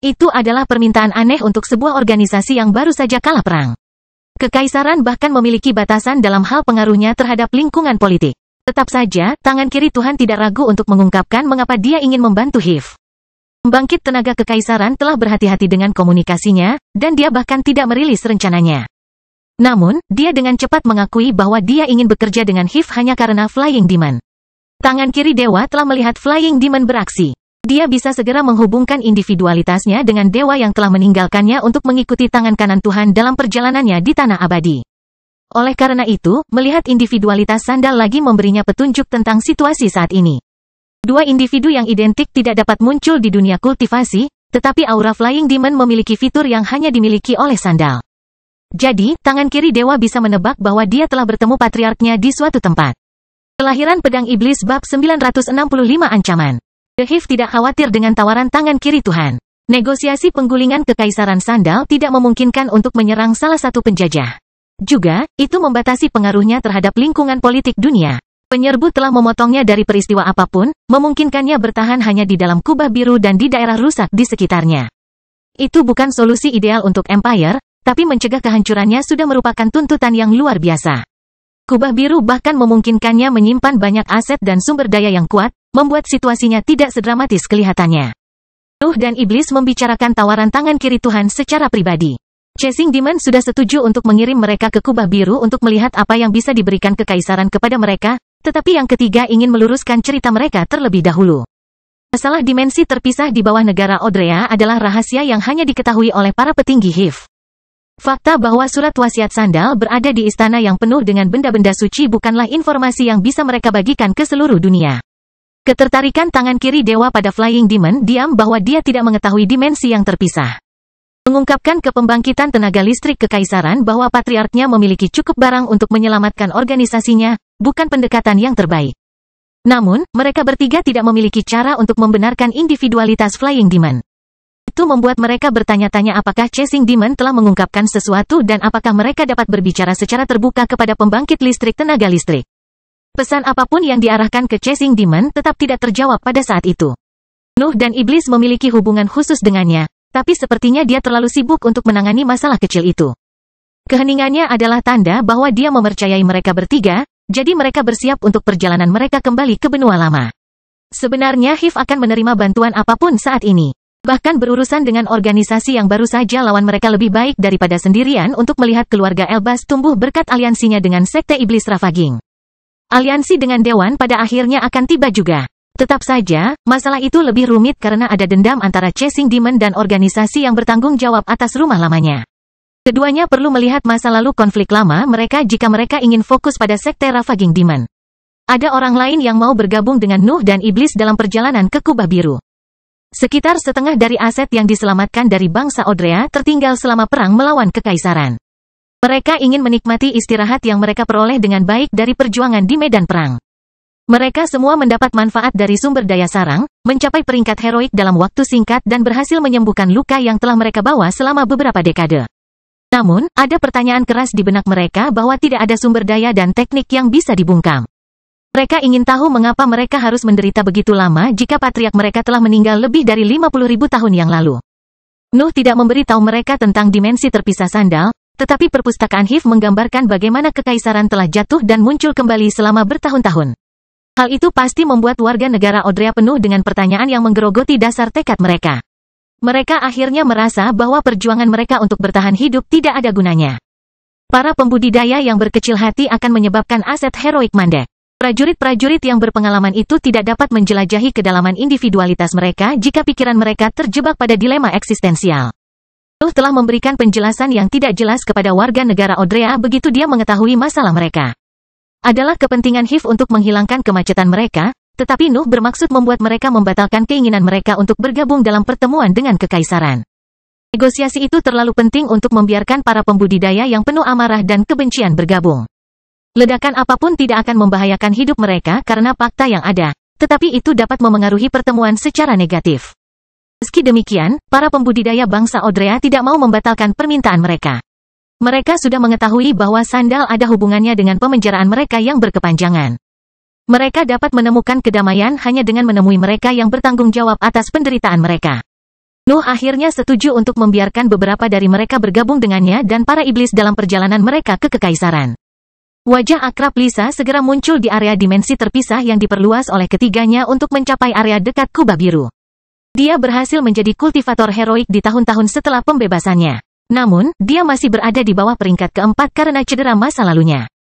Itu adalah permintaan aneh untuk sebuah organisasi yang baru saja kalah perang. Kekaisaran bahkan memiliki batasan dalam hal pengaruhnya terhadap lingkungan politik. Tetap saja, tangan kiri Tuhan tidak ragu untuk mengungkapkan mengapa dia ingin membantu Hive. Pembangkit tenaga kekaisaran telah berhati-hati dengan komunikasinya, dan dia bahkan tidak merilis rencananya. Namun, dia dengan cepat mengakui bahwa dia ingin bekerja dengan Hive hanya karena Flying Demon. Tangan kiri dewa telah melihat Flying Demon beraksi. Dia bisa segera menghubungkan individualitasnya dengan dewa yang telah meninggalkannya untuk mengikuti tangan kanan Tuhan dalam perjalanannya di tanah abadi. Oleh karena itu, melihat individualitas sandal lagi memberinya petunjuk tentang situasi saat ini. Dua individu yang identik tidak dapat muncul di dunia kultivasi, tetapi aura Flying Demon memiliki fitur yang hanya dimiliki oleh sandal. Jadi, tangan kiri dewa bisa menebak bahwa dia telah bertemu patriarknya di suatu tempat. Kelahiran Pedang Iblis bab 965 ancaman. The Hive tidak khawatir dengan tawaran tangan kiri Tuhan. Negosiasi penggulingan kekaisaran sandal tidak memungkinkan untuk menyerang salah satu penjajah. Juga, itu membatasi pengaruhnya terhadap lingkungan politik dunia. Penyerbu telah memotongnya dari peristiwa apapun, memungkinkannya bertahan hanya di dalam kubah biru dan di daerah rusak di sekitarnya. Itu bukan solusi ideal untuk Empire, tapi mencegah kehancurannya sudah merupakan tuntutan yang luar biasa. Kubah biru bahkan memungkinkannya menyimpan banyak aset dan sumber daya yang kuat, membuat situasinya tidak sedramatis kelihatannya. Nuh dan Iblis membicarakan tawaran tangan kiri Tuhan secara pribadi. Chasing Demon sudah setuju untuk mengirim mereka ke kubah biru untuk melihat apa yang bisa diberikan kekaisaran kepada mereka, tetapi yang ketiga ingin meluruskan cerita mereka terlebih dahulu. Masalah dimensi terpisah di bawah negara Odrea adalah rahasia yang hanya diketahui oleh para petinggi Hive. Fakta bahwa surat wasiat sandal berada di istana yang penuh dengan benda-benda suci bukanlah informasi yang bisa mereka bagikan ke seluruh dunia. Ketertarikan tangan kiri dewa pada Flying Demon diam bahwa dia tidak mengetahui dimensi yang terpisah. Mengungkapkan ke pembangkitan tenaga listrik kekaisaran bahwa patriarknya memiliki cukup barang untuk menyelamatkan organisasinya, bukan pendekatan yang terbaik. Namun, mereka bertiga tidak memiliki cara untuk membenarkan individualitas Flying Demon. Itu membuat mereka bertanya-tanya apakah Chasing Demon telah mengungkapkan sesuatu dan apakah mereka dapat berbicara secara terbuka kepada pembangkit listrik tenaga listrik. Pesan apapun yang diarahkan ke Chasing Demon tetap tidak terjawab pada saat itu. Nuh dan Iblis memiliki hubungan khusus dengannya, tapi sepertinya dia terlalu sibuk untuk menangani masalah kecil itu. Keheningannya adalah tanda bahwa dia mempercayai mereka bertiga, jadi mereka bersiap untuk perjalanan mereka kembali ke benua lama. Sebenarnya Hive akan menerima bantuan apapun saat ini. Bahkan berurusan dengan organisasi yang baru saja lawan mereka lebih baik daripada sendirian untuk melihat keluarga Elbas tumbuh berkat aliansinya dengan sekte iblis Ravaging. Aliansi dengan Dewan pada akhirnya akan tiba juga. Tetap saja, masalah itu lebih rumit karena ada dendam antara Chasing Demon dan organisasi yang bertanggung jawab atas rumah lamanya. Keduanya perlu melihat masa lalu konflik lama mereka jika mereka ingin fokus pada sekte Ravaging Demon. Ada orang lain yang mau bergabung dengan Nuh dan Iblis dalam perjalanan ke Kubah Biru. Sekitar setengah dari aset yang diselamatkan dari bangsa Odrea tertinggal selama perang melawan kekaisaran. Mereka ingin menikmati istirahat yang mereka peroleh dengan baik dari perjuangan di medan perang. Mereka semua mendapat manfaat dari sumber daya sarang, mencapai peringkat heroik dalam waktu singkat dan berhasil menyembuhkan luka yang telah mereka bawa selama beberapa dekade. Namun, ada pertanyaan keras di benak mereka bahwa tidak ada sumber daya dan teknik yang bisa dibungkam. Mereka ingin tahu mengapa mereka harus menderita begitu lama jika patriark mereka telah meninggal lebih dari 50.000 tahun yang lalu. Nuh tidak memberitahu mereka tentang dimensi terpisah sandal, tetapi perpustakaan Hive menggambarkan bagaimana kekaisaran telah jatuh dan muncul kembali selama bertahun-tahun. Hal itu pasti membuat warga negara Odrea penuh dengan pertanyaan yang menggerogoti dasar tekad mereka. Mereka akhirnya merasa bahwa perjuangan mereka untuk bertahan hidup tidak ada gunanya. Para pembudidaya yang berkecil hati akan menyebabkan aset heroik mandek. Prajurit-prajurit yang berpengalaman itu tidak dapat menjelajahi kedalaman individualitas mereka jika pikiran mereka terjebak pada dilema eksistensial. Nuh telah memberikan penjelasan yang tidak jelas kepada warga negara Odrea begitu dia mengetahui masalah mereka. Adalah kepentingan HIF untuk menghilangkan kemacetan mereka, tetapi Nuh bermaksud membuat mereka membatalkan keinginan mereka untuk bergabung dalam pertemuan dengan kekaisaran. Negosiasi itu terlalu penting untuk membiarkan para pembudidaya yang penuh amarah dan kebencian bergabung. Ledakan apapun tidak akan membahayakan hidup mereka karena fakta yang ada, tetapi itu dapat memengaruhi pertemuan secara negatif. Meski demikian, para pembudidaya bangsa Odrea tidak mau membatalkan permintaan mereka. Mereka sudah mengetahui bahwa sandal ada hubungannya dengan pemenjaraan mereka yang berkepanjangan. Mereka dapat menemukan kedamaian hanya dengan menemui mereka yang bertanggung jawab atas penderitaan mereka. Nuh akhirnya setuju untuk membiarkan beberapa dari mereka bergabung dengannya dan para iblis dalam perjalanan mereka ke kekaisaran. Wajah akrab Lisa segera muncul di area dimensi terpisah yang diperluas oleh ketiganya untuk mencapai area dekat kubah biru. Dia berhasil menjadi kultivator heroik di tahun-tahun setelah pembebasannya. Namun, dia masih berada di bawah peringkat keempat karena cedera masa lalunya.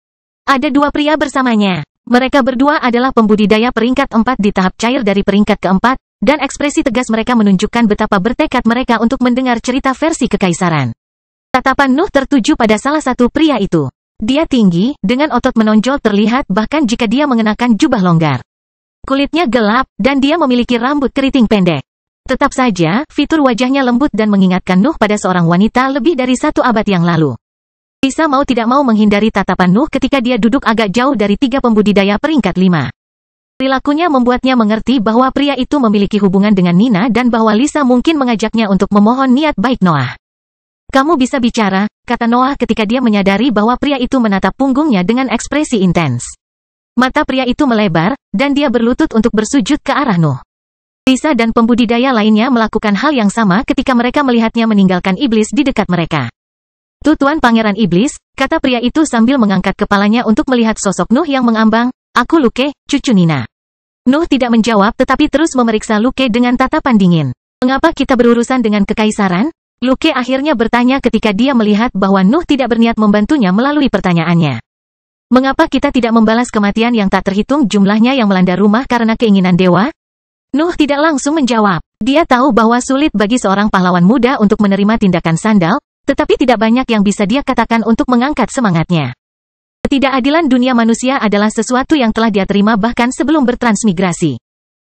Ada dua pria bersamanya. Mereka berdua adalah pembudidaya peringkat 4 di tahap cair dari peringkat keempat, dan ekspresi tegas mereka menunjukkan betapa bertekad mereka untuk mendengar cerita versi kekaisaran. Tatapan Nuh tertuju pada salah satu pria itu. Dia tinggi, dengan otot menonjol terlihat bahkan jika dia mengenakan jubah longgar. Kulitnya gelap, dan dia memiliki rambut keriting pendek. Tetap saja, fitur wajahnya lembut dan mengingatkan Nuh pada seorang wanita lebih dari 1 abad yang lalu. Lisa mau tidak mau menghindari tatapan Nuh ketika dia duduk agak jauh dari 3 pembudidaya peringkat 5. Perilakunya membuatnya mengerti bahwa pria itu memiliki hubungan dengan Nina dan bahwa Lisa mungkin mengajaknya untuk memohon niat baik Noah. Kamu bisa bicara, kata Noah ketika dia menyadari bahwa pria itu menatap punggungnya dengan ekspresi intens. Mata pria itu melebar, dan dia berlutut untuk bersujud ke arah Nuh. Lisa dan pembudidaya lainnya melakukan hal yang sama ketika mereka melihatnya meninggalkan iblis di dekat mereka. Tuan Pangeran Iblis, kata pria itu sambil mengangkat kepalanya untuk melihat sosok Nuh yang mengambang, aku Luke, cucu Nina. Nuh tidak menjawab tetapi terus memeriksa Luke dengan tatapan dingin. Mengapa kita berurusan dengan kekaisaran? Luke akhirnya bertanya ketika dia melihat bahwa Nuh tidak berniat membantunya melalui pertanyaannya. Mengapa kita tidak membalas kematian yang tak terhitung jumlahnya yang melanda rumah karena keinginan dewa? Nuh tidak langsung menjawab. Dia tahu bahwa sulit bagi seorang pahlawan muda untuk menerima tindakan sandal, tetapi tidak banyak yang bisa dia katakan untuk mengangkat semangatnya. Ketidakadilan dunia manusia adalah sesuatu yang telah dia terima bahkan sebelum bertransmigrasi.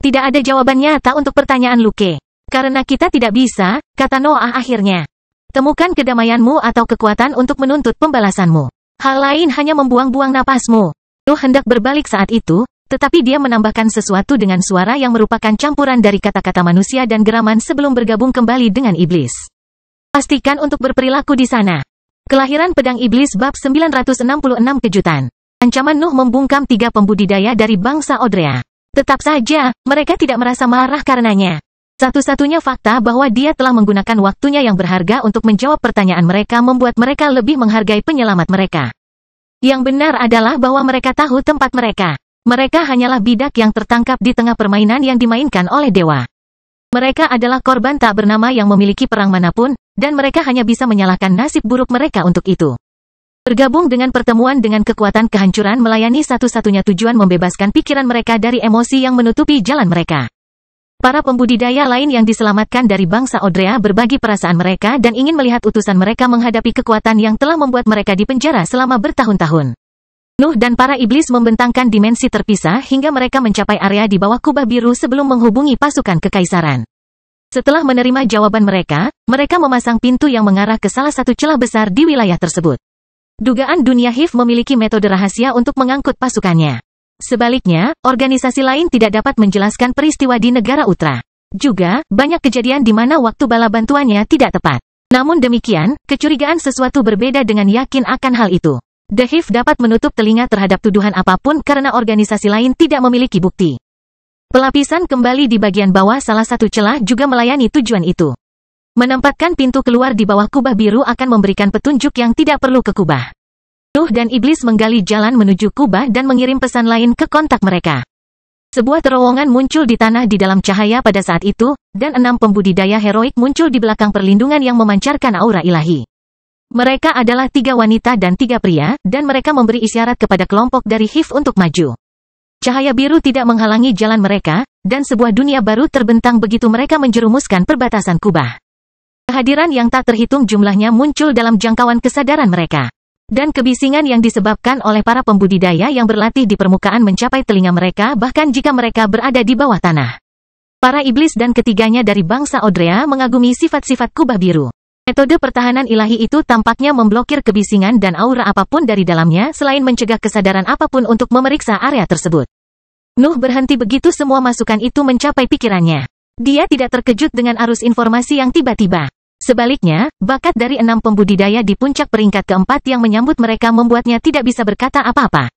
Tidak ada jawaban nyata untuk pertanyaan Luke. Karena kita tidak bisa, kata Noah akhirnya. Temukan kedamaianmu atau kekuatan untuk menuntut pembalasanmu. Hal lain hanya membuang-buang napasmu. Nuh hendak berbalik saat itu, tetapi dia menambahkan sesuatu dengan suara yang merupakan campuran dari kata-kata manusia dan geraman sebelum bergabung kembali dengan iblis. Pastikan untuk berperilaku di sana. Kelahiran Pedang Iblis bab 966 kejutan. Ancaman Nuh membungkam 3 pembudidaya dari bangsa Odrea. Tetap saja, mereka tidak merasa marah karenanya. Satu-satunya fakta bahwa dia telah menggunakan waktunya yang berharga untuk menjawab pertanyaan mereka membuat mereka lebih menghargai penyelamat mereka. Yang benar adalah bahwa mereka tahu tempat mereka. Mereka hanyalah bidak yang tertangkap di tengah permainan yang dimainkan oleh dewa. Mereka adalah korban tak bernama yang memiliki perang manapun, dan mereka hanya bisa menyalahkan nasib buruk mereka untuk itu. Bergabung dengan pertemuan dengan kekuatan kehancuran melayani satu-satunya tujuan membebaskan pikiran mereka dari emosi yang menutupi jalan mereka. Para pembudidaya lain yang diselamatkan dari bangsa Odrea berbagi perasaan mereka dan ingin melihat utusan mereka menghadapi kekuatan yang telah membuat mereka dipenjara selama bertahun-tahun. Nuh dan para iblis membentangkan dimensi terpisah hingga mereka mencapai area di bawah kubah biru sebelum menghubungi pasukan kekaisaran. Setelah menerima jawaban mereka, mereka memasang pintu yang mengarah ke salah satu celah besar di wilayah tersebut. Dugaan dunia HIF memiliki metode rahasia untuk mengangkut pasukannya. Sebaliknya, organisasi lain tidak dapat menjelaskan peristiwa di negara Utra. Juga, banyak kejadian di mana waktu bala bantuannya tidak tepat. Namun demikian, kecurigaan sesuatu berbeda dengan yakin akan hal itu. The HIF dapat menutup telinga terhadap tuduhan apapun karena organisasi lain tidak memiliki bukti. Pelapisan kembali di bagian bawah salah satu celah juga melayani tujuan itu. Menempatkan pintu keluar di bawah kubah biru akan memberikan petunjuk yang tidak perlu ke kubah. Nuh dan iblis menggali jalan menuju kubah dan mengirim pesan lain ke kontak mereka. Sebuah terowongan muncul di tanah di dalam cahaya pada saat itu, dan 6 pembudidaya heroik muncul di belakang perlindungan yang memancarkan aura ilahi. Mereka adalah 3 wanita dan 3 pria, dan mereka memberi isyarat kepada kelompok dari HIF untuk maju. Cahaya biru tidak menghalangi jalan mereka, dan sebuah dunia baru terbentang begitu mereka menjerumuskan perbatasan kubah. Kehadiran yang tak terhitung jumlahnya muncul dalam jangkauan kesadaran mereka. Dan kebisingan yang disebabkan oleh para pembudidaya yang berlatih di permukaan mencapai telinga mereka bahkan jika mereka berada di bawah tanah. Para iblis dan ketiganya dari bangsa Odrea mengagumi sifat-sifat kubah biru. Metode pertahanan ilahi itu tampaknya memblokir kebisingan dan aura apapun dari dalamnya selain mencegah kesadaran apapun untuk memeriksa area tersebut. Nuh berhenti begitu semua masukan itu mencapai pikirannya. Dia tidak terkejut dengan arus informasi yang tiba-tiba. Sebaliknya, bakat dari 6 pembudidaya di puncak peringkat keempat yang menyambut mereka membuatnya tidak bisa berkata apa-apa.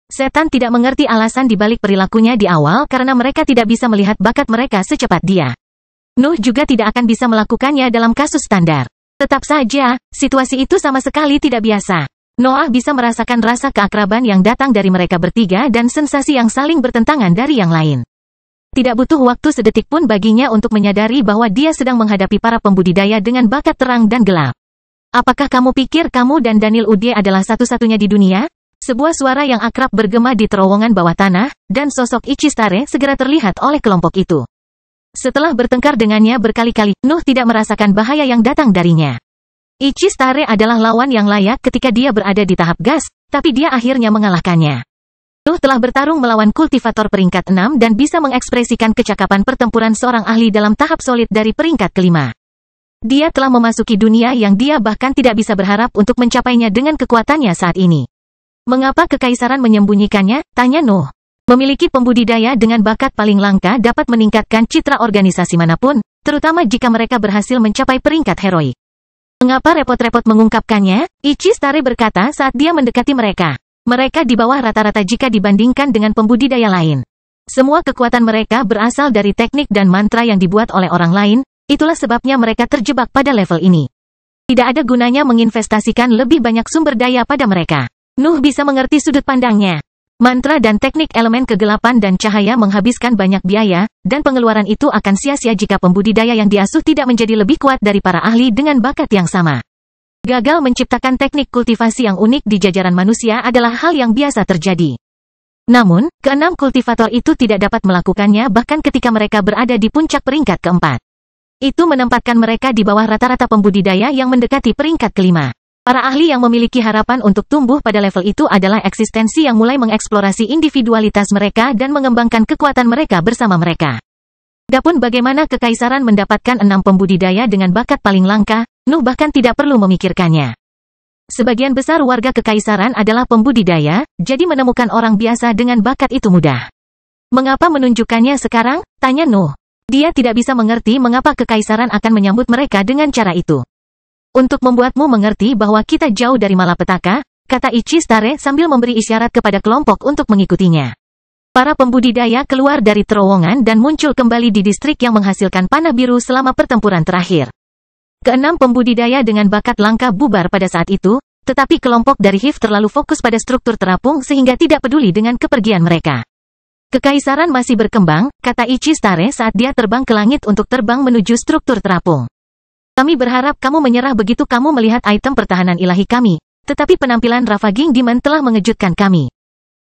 Setan tidak mengerti alasan dibalik perilakunya di awal karena mereka tidak bisa melihat bakat mereka secepat dia. Nuh juga tidak akan bisa melakukannya dalam kasus standar. Tetap saja, situasi itu sama sekali tidak biasa. Noah bisa merasakan rasa keakraban yang datang dari mereka bertiga dan sensasi yang saling bertentangan dari yang lain. Tidak butuh waktu sedetik pun baginya untuk menyadari bahwa dia sedang menghadapi para pembudidaya dengan bakat terang dan gelap. Apakah kamu pikir kamu dan Daniel Ude adalah satu-satunya di dunia? Sebuah suara yang akrab bergema di terowongan bawah tanah, dan sosok Ichistare segera terlihat oleh kelompok itu. Setelah bertengkar dengannya berkali-kali, Nuh tidak merasakan bahaya yang datang darinya. Ichistare adalah lawan yang layak ketika dia berada di tahap gas, tapi dia akhirnya mengalahkannya. Nuh telah bertarung melawan kultivator peringkat 6 dan bisa mengekspresikan kecakapan pertempuran seorang ahli dalam tahap solid dari peringkat kelima. Dia telah memasuki dunia yang dia bahkan tidak bisa berharap untuk mencapainya dengan kekuatannya saat ini. Mengapa kekaisaran menyembunyikannya? Tanya Nuh. Memiliki pembudidaya dengan bakat paling langka dapat meningkatkan citra organisasi manapun, terutama jika mereka berhasil mencapai peringkat heroik. Mengapa repot-repot mengungkapkannya? Ichistare berkata saat dia mendekati mereka. Mereka di bawah rata-rata jika dibandingkan dengan pembudidaya lain. Semua kekuatan mereka berasal dari teknik dan mantra yang dibuat oleh orang lain, itulah sebabnya mereka terjebak pada level ini. Tidak ada gunanya menginvestasikan lebih banyak sumber daya pada mereka. Nuh bisa mengerti sudut pandangnya. Mantra dan teknik elemen kegelapan dan cahaya menghabiskan banyak biaya, dan pengeluaran itu akan sia-sia jika pembudidaya yang diasuh tidak menjadi lebih kuat dari para ahli dengan bakat yang sama. Gagal menciptakan teknik kultivasi yang unik di jajaran manusia adalah hal yang biasa terjadi. Namun, keenam kultivator itu tidak dapat melakukannya bahkan ketika mereka berada di puncak peringkat keempat. Itu menempatkan mereka di bawah rata-rata pembudidaya yang mendekati peringkat kelima. Para ahli yang memiliki harapan untuk tumbuh pada level itu adalah eksistensi yang mulai mengeksplorasi individualitas mereka dan mengembangkan kekuatan mereka bersama mereka. Adapun bagaimana kekaisaran mendapatkan 6 pembudidaya dengan bakat paling langka, Nuh bahkan tidak perlu memikirkannya. Sebagian besar warga kekaisaran adalah pembudidaya, jadi menemukan orang biasa dengan bakat itu mudah. Mengapa menunjukkannya sekarang? Tanya Nuh. Dia tidak bisa mengerti mengapa kekaisaran akan menyambut mereka dengan cara itu. Untuk membuatmu mengerti bahwa kita jauh dari malapetaka, kata Ichistare sambil memberi isyarat kepada kelompok untuk mengikutinya. Para pembudidaya keluar dari terowongan dan muncul kembali di distrik yang menghasilkan panah biru selama pertempuran terakhir. Keenam pembudidaya dengan bakat langka bubar pada saat itu, tetapi kelompok dari Hiv terlalu fokus pada struktur terapung sehingga tidak peduli dengan kepergian mereka. Kekaisaran masih berkembang, kata Ichistare saat dia terbang ke langit untuk terbang menuju struktur terapung. Kami berharap kamu menyerah begitu kamu melihat item pertahanan ilahi kami, tetapi penampilan Ravaging Demon telah mengejutkan kami.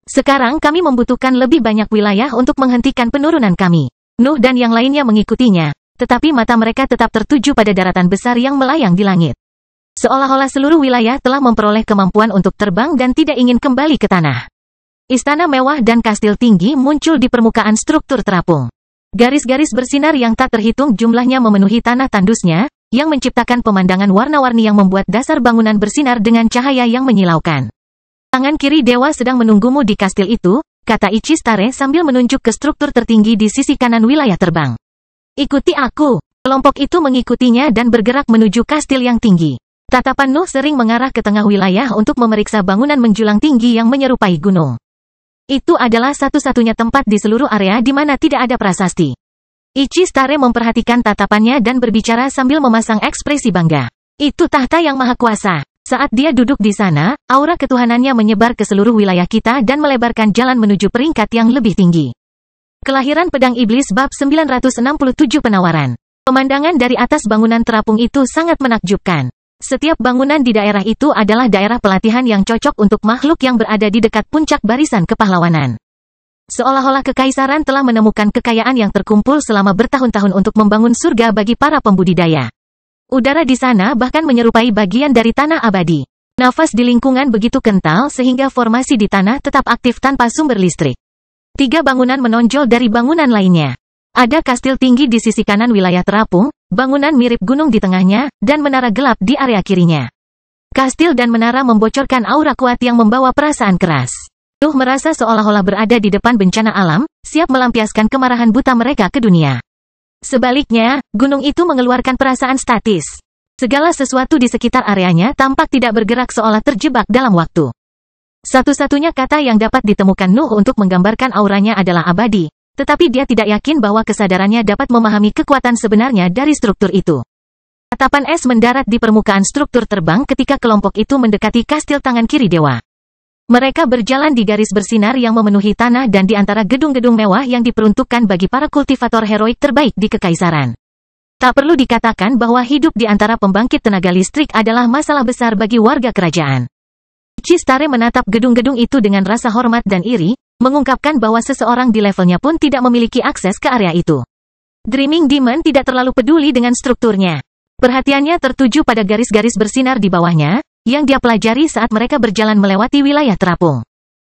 Sekarang kami membutuhkan lebih banyak wilayah untuk menghentikan penurunan kami. Nuh dan yang lainnya mengikutinya. Tetapi mata mereka tetap tertuju pada daratan besar yang melayang di langit. Seolah-olah seluruh wilayah telah memperoleh kemampuan untuk terbang dan tidak ingin kembali ke tanah. Istana mewah dan kastil tinggi muncul di permukaan struktur terapung. Garis-garis bersinar yang tak terhitung jumlahnya memenuhi tanah tandusnya, yang menciptakan pemandangan warna-warni yang membuat dasar bangunan bersinar dengan cahaya yang menyilaukan. Tangan kiri dewa sedang menunggumu di kastil itu, kata Ichistare sambil menunjuk ke struktur tertinggi di sisi kanan wilayah terbang. Ikuti aku. Kelompok itu mengikutinya dan bergerak menuju kastil yang tinggi. Tatapan Nuh sering mengarah ke tengah wilayah untuk memeriksa bangunan menjulang tinggi yang menyerupai gunung. Itu adalah satu-satunya tempat di seluruh area di mana tidak ada prasasti. Ichistare memperhatikan tatapannya dan berbicara sambil memasang ekspresi bangga. Itu tahta yang maha kuasa. Saat dia duduk di sana, aura ketuhanannya menyebar ke seluruh wilayah kita dan melebarkan jalan menuju peringkat yang lebih tinggi. Kelahiran Pedang Iblis bab 967 penawaran. Pemandangan dari atas bangunan terapung itu sangat menakjubkan. Setiap bangunan di daerah itu adalah daerah pelatihan yang cocok untuk makhluk yang berada di dekat puncak barisan kepahlawanan. Seolah-olah kekaisaran telah menemukan kekayaan yang terkumpul selama bertahun-tahun untuk membangun surga bagi para pembudidaya. Udara di sana bahkan menyerupai bagian dari tanah abadi. Nafas di lingkungan begitu kental sehingga formasi di tanah tetap aktif tanpa sumber listrik. 3 bangunan menonjol dari bangunan lainnya. Ada kastil tinggi di sisi kanan wilayah terapung, bangunan mirip gunung di tengahnya, dan menara gelap di area kirinya. Kastil dan menara membocorkan aura kuat yang membawa perasaan keras. Nuh merasa seolah-olah berada di depan bencana alam, siap melampiaskan kemarahan buta mereka ke dunia. Sebaliknya, gunung itu mengeluarkan perasaan statis. Segala sesuatu di sekitar areanya tampak tidak bergerak seolah terjebak dalam waktu. Satu-satunya kata yang dapat ditemukan Nuh untuk menggambarkan auranya adalah abadi, tetapi dia tidak yakin bahwa kesadarannya dapat memahami kekuatan sebenarnya dari struktur itu. Tatapan es mendarat di permukaan struktur terbang ketika kelompok itu mendekati kastil tangan kiri dewa. Mereka berjalan di garis bersinar yang memenuhi tanah dan di antara gedung-gedung mewah yang diperuntukkan bagi para kultivator heroik terbaik di Kekaisaran. Tak perlu dikatakan bahwa hidup di antara pembangkit tenaga listrik adalah masalah besar bagi warga kerajaan. Ichistare menatap gedung-gedung itu dengan rasa hormat dan iri, mengungkapkan bahwa seseorang di levelnya pun tidak memiliki akses ke area itu. Dreaming Demon tidak terlalu peduli dengan strukturnya. Perhatiannya tertuju pada garis-garis bersinar di bawahnya, yang dia pelajari saat mereka berjalan melewati wilayah terapung.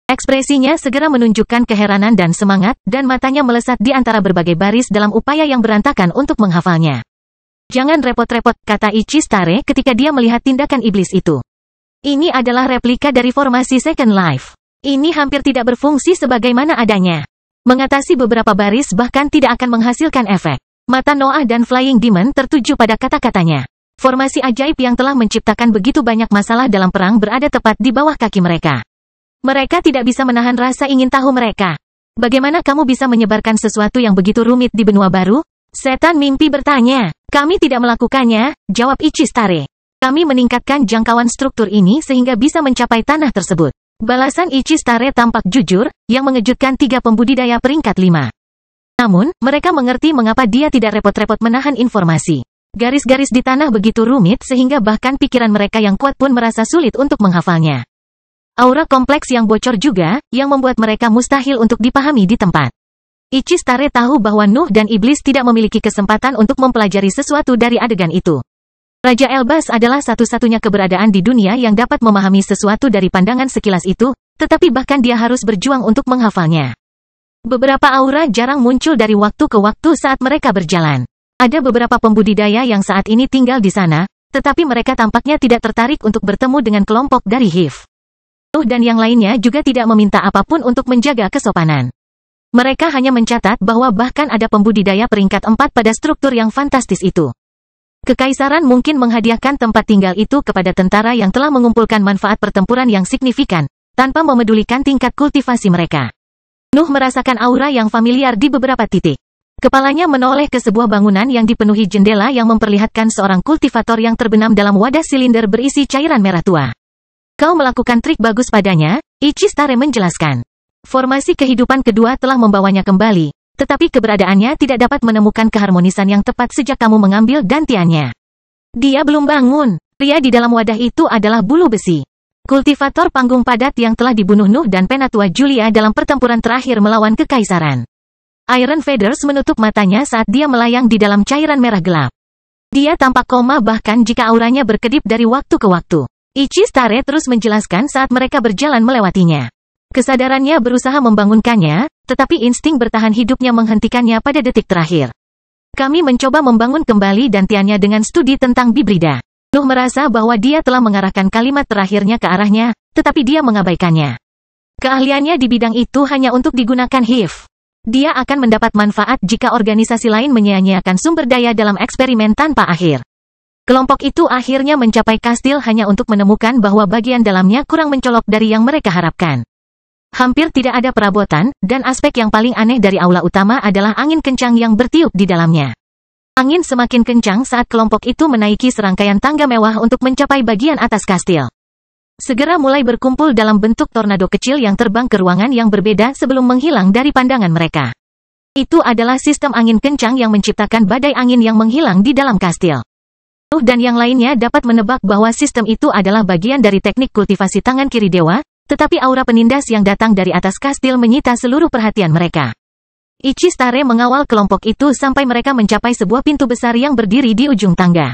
Ekspresinya segera menunjukkan keheranan dan semangat, dan matanya melesat di antara berbagai baris dalam upaya yang berantakan untuk menghafalnya. Jangan repot-repot, kata Ichistare ketika dia melihat tindakan iblis itu. Ini adalah replika dari formasi Second Life. Ini hampir tidak berfungsi sebagaimana adanya. Mengatasi beberapa baris bahkan tidak akan menghasilkan efek. Mata Noah dan Flying Demon tertuju pada kata-katanya. Formasi ajaib yang telah menciptakan begitu banyak masalah dalam perang berada tepat di bawah kaki mereka. Mereka tidak bisa menahan rasa ingin tahu mereka. Bagaimana kamu bisa menyebarkan sesuatu yang begitu rumit di benua baru? Setan mimpi bertanya. Kami tidak melakukannya, jawab Ichistare. Kami meningkatkan jangkauan struktur ini sehingga bisa mencapai tanah tersebut. Balasan Ichistare tampak jujur, yang mengejutkan 3 pembudidaya peringkat 5. Namun, mereka mengerti mengapa dia tidak repot-repot menahan informasi. Garis-garis di tanah begitu rumit sehingga bahkan pikiran mereka yang kuat pun merasa sulit untuk menghafalnya. Aura kompleks yang bocor juga, yang membuat mereka mustahil untuk dipahami di tempat. Ichistare tahu bahwa Nuh dan Iblis tidak memiliki kesempatan untuk mempelajari sesuatu dari adegan itu. Raja Elbas adalah satu-satunya keberadaan di dunia yang dapat memahami sesuatu dari pandangan sekilas itu, tetapi bahkan dia harus berjuang untuk menghafalnya. Beberapa aura jarang muncul dari waktu ke waktu saat mereka berjalan. Ada beberapa pembudidaya yang saat ini tinggal di sana, tetapi mereka tampaknya tidak tertarik untuk bertemu dengan kelompok dari HIV. Nuh dan yang lainnya juga tidak meminta apapun untuk menjaga kesopanan. Mereka hanya mencatat bahwa bahkan ada pembudidaya peringkat 4 pada struktur yang fantastis itu. Kekaisaran mungkin menghadiahkan tempat tinggal itu kepada tentara yang telah mengumpulkan manfaat pertempuran yang signifikan, tanpa memedulikan tingkat kultivasi mereka. Nuh merasakan aura yang familiar di beberapa titik. Kepalanya menoleh ke sebuah bangunan yang dipenuhi jendela yang memperlihatkan seorang kultivator yang terbenam dalam wadah silinder berisi cairan merah tua. Kau melakukan trik bagus padanya, Ichistare menjelaskan. Formasi kehidupan kedua telah membawanya kembali, tetapi keberadaannya tidak dapat menemukan keharmonisan yang tepat sejak kamu mengambil gantiannya. Dia belum bangun. Pria di dalam wadah itu adalah bulu besi. Kultivator panggung padat yang telah dibunuh Nuh dan Penatua Julia dalam pertempuran terakhir melawan Kekaisaran. Iron Feathers menutup matanya saat dia melayang di dalam cairan merah gelap. Dia tampak koma bahkan jika auranya berkedip dari waktu ke waktu. Ichistare terus menjelaskan saat mereka berjalan melewatinya. Kesadarannya berusaha membangunkannya, tetapi insting bertahan hidupnya menghentikannya pada detik terakhir. Kami mencoba membangun kembali dantiannya dengan studi tentang bibrida. Nuh merasa bahwa dia telah mengarahkan kalimat terakhirnya ke arahnya, tetapi dia mengabaikannya. Keahliannya di bidang itu hanya untuk digunakan HIV. Dia akan mendapat manfaat jika organisasi lain menyia-nyiakan sumber daya dalam eksperimen tanpa akhir. Kelompok itu akhirnya mencapai kastil hanya untuk menemukan bahwa bagian dalamnya kurang mencolok dari yang mereka harapkan. Hampir tidak ada perabotan, dan aspek yang paling aneh dari aula utama adalah angin kencang yang bertiup di dalamnya. Angin semakin kencang saat kelompok itu menaiki serangkaian tangga mewah untuk mencapai bagian atas kastil. Segera mulai berkumpul dalam bentuk tornado kecil yang terbang ke ruangan yang berbeda sebelum menghilang dari pandangan mereka. Itu adalah sistem angin kencang yang menciptakan badai angin yang menghilang di dalam kastil. Nuh dan yang lainnya dapat menebak bahwa sistem itu adalah bagian dari teknik kultivasi tangan kiri dewa, tetapi aura penindas yang datang dari atas kastil menyita seluruh perhatian mereka. Ichistare mengawal kelompok itu sampai mereka mencapai sebuah pintu besar yang berdiri di ujung tangga.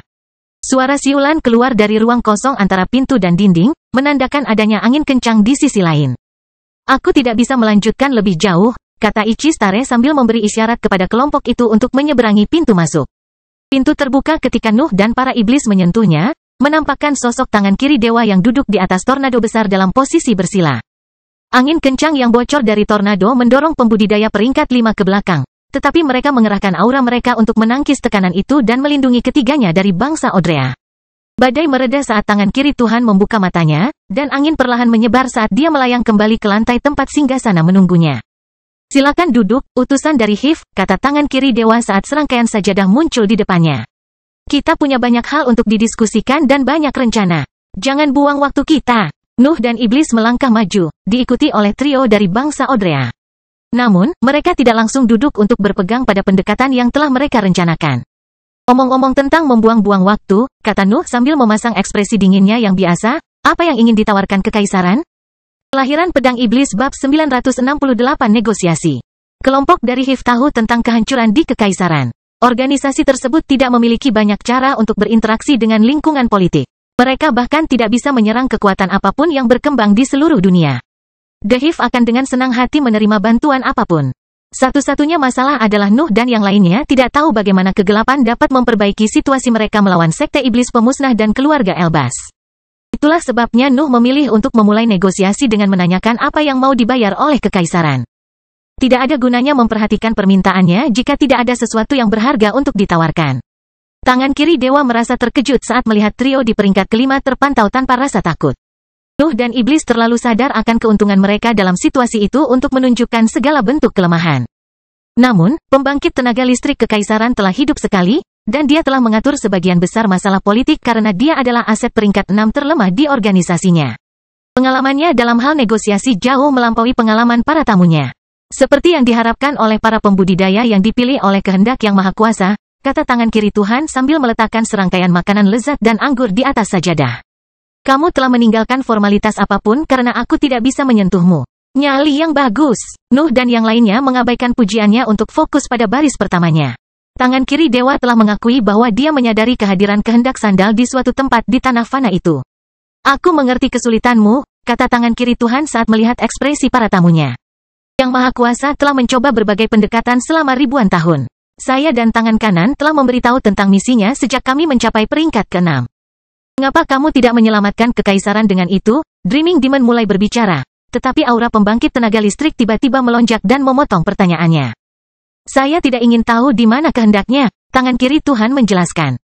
Suara siulan keluar dari ruang kosong antara pintu dan dinding, menandakan adanya angin kencang di sisi lain. Aku tidak bisa melanjutkan lebih jauh, kata Ichistare sambil memberi isyarat kepada kelompok itu untuk menyeberangi pintu masuk. Pintu terbuka ketika Nuh dan para iblis menyentuhnya, menampakkan sosok tangan kiri dewa yang duduk di atas tornado besar dalam posisi bersila. Angin kencang yang bocor dari tornado mendorong pembudidaya peringkat 5 ke belakang, tetapi mereka mengerahkan aura mereka untuk menangkis tekanan itu dan melindungi ketiganya dari bangsa Odrea. Badai mereda saat tangan kiri Tuhan membuka matanya, dan angin perlahan menyebar saat dia melayang kembali ke lantai tempat singgasana menunggunya. Silakan duduk, utusan dari Hif, kata tangan kiri dewa saat serangkaian sajadah muncul di depannya. Kita punya banyak hal untuk didiskusikan dan banyak rencana. Jangan buang waktu kita. Nuh dan iblis melangkah maju, diikuti oleh trio dari bangsa Odrea. Namun, mereka tidak langsung duduk untuk berpegang pada pendekatan yang telah mereka rencanakan. Omong-omong tentang membuang-buang waktu, kata Nuh sambil memasang ekspresi dinginnya yang biasa, apa yang ingin ditawarkan kekaisaran? Kelahiran Pedang Iblis bab 968 negosiasi. Kelompok dari Hif tahu tentang kehancuran di kekaisaran. Organisasi tersebut tidak memiliki banyak cara untuk berinteraksi dengan lingkungan politik. Mereka bahkan tidak bisa menyerang kekuatan apapun yang berkembang di seluruh dunia. The Hif akan dengan senang hati menerima bantuan apapun. Satu-satunya masalah adalah Nuh dan yang lainnya tidak tahu bagaimana kegelapan dapat memperbaiki situasi mereka melawan sekte iblis pemusnah dan keluarga Elbas. Itulah sebabnya Nuh memilih untuk memulai negosiasi dengan menanyakan apa yang mau dibayar oleh kekaisaran. Tidak ada gunanya memperhatikan permintaannya jika tidak ada sesuatu yang berharga untuk ditawarkan. Tangan kiri dewa merasa terkejut saat melihat trio di peringkat kelima terpantau tanpa rasa takut. Nuh dan iblis terlalu sadar akan keuntungan mereka dalam situasi itu untuk menunjukkan segala bentuk kelemahan. Namun, pembangkit tenaga listrik kekaisaran telah hidup sekali, dan dia telah mengatur sebagian besar masalah politik karena dia adalah aset peringkat 6 terlemah di organisasinya. Pengalamannya dalam hal negosiasi jauh melampaui pengalaman para tamunya. Seperti yang diharapkan oleh para pembudidaya yang dipilih oleh kehendak yang maha kuasa, kata tangan kiri Tuhan sambil meletakkan serangkaian makanan lezat dan anggur di atas sajadah. Kamu telah meninggalkan formalitas apapun karena aku tidak bisa menyentuhmu. Nyali yang bagus. Nuh dan yang lainnya mengabaikan pujiannya untuk fokus pada baris pertamanya. Tangan kiri dewa telah mengakui bahwa dia menyadari kehadiran kehendak sandal di suatu tempat di tanah fana itu. Aku mengerti kesulitanmu, kata tangan kiri Tuhan saat melihat ekspresi para tamunya. Yang Maha Kuasa telah mencoba berbagai pendekatan selama ribuan tahun. Saya dan tangan kanan telah memberitahu tentang misinya sejak kami mencapai peringkat ke-6. Mengapa kamu tidak menyelamatkan kekaisaran dengan itu? Dreaming Demon mulai berbicara, tetapi aura pembangkit tenaga listrik tiba-tiba melonjak dan memotong pertanyaannya. Saya tidak ingin tahu di mana kehendaknya, tangan kiri Tuhan menjelaskan.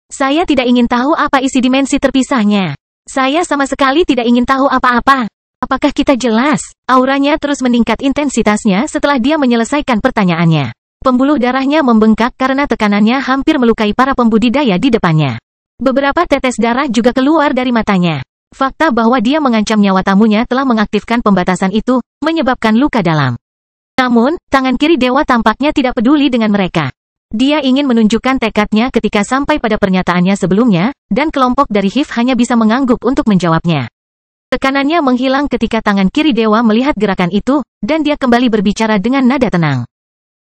Saya tidak ingin tahu apa isi dimensi terpisahnya. Saya sama sekali tidak ingin tahu apa-apa. Apakah kita jelas? Auranya terus meningkat intensitasnya setelah dia menyelesaikan pertanyaannya. Pembuluh darahnya membengkak karena tekanannya hampir melukai para pembudidaya di depannya. Beberapa tetes darah juga keluar dari matanya. Fakta bahwa dia mengancam nyawa tamunya telah mengaktifkan pembatasan itu, menyebabkan luka dalam. Namun, tangan kiri dewa tampaknya tidak peduli dengan mereka. Dia ingin menunjukkan tekadnya ketika sampai pada pernyataannya sebelumnya, dan kelompok dari Hif hanya bisa mengangguk untuk menjawabnya. Tekanannya menghilang ketika tangan kiri dewa melihat gerakan itu, dan dia kembali berbicara dengan nada tenang.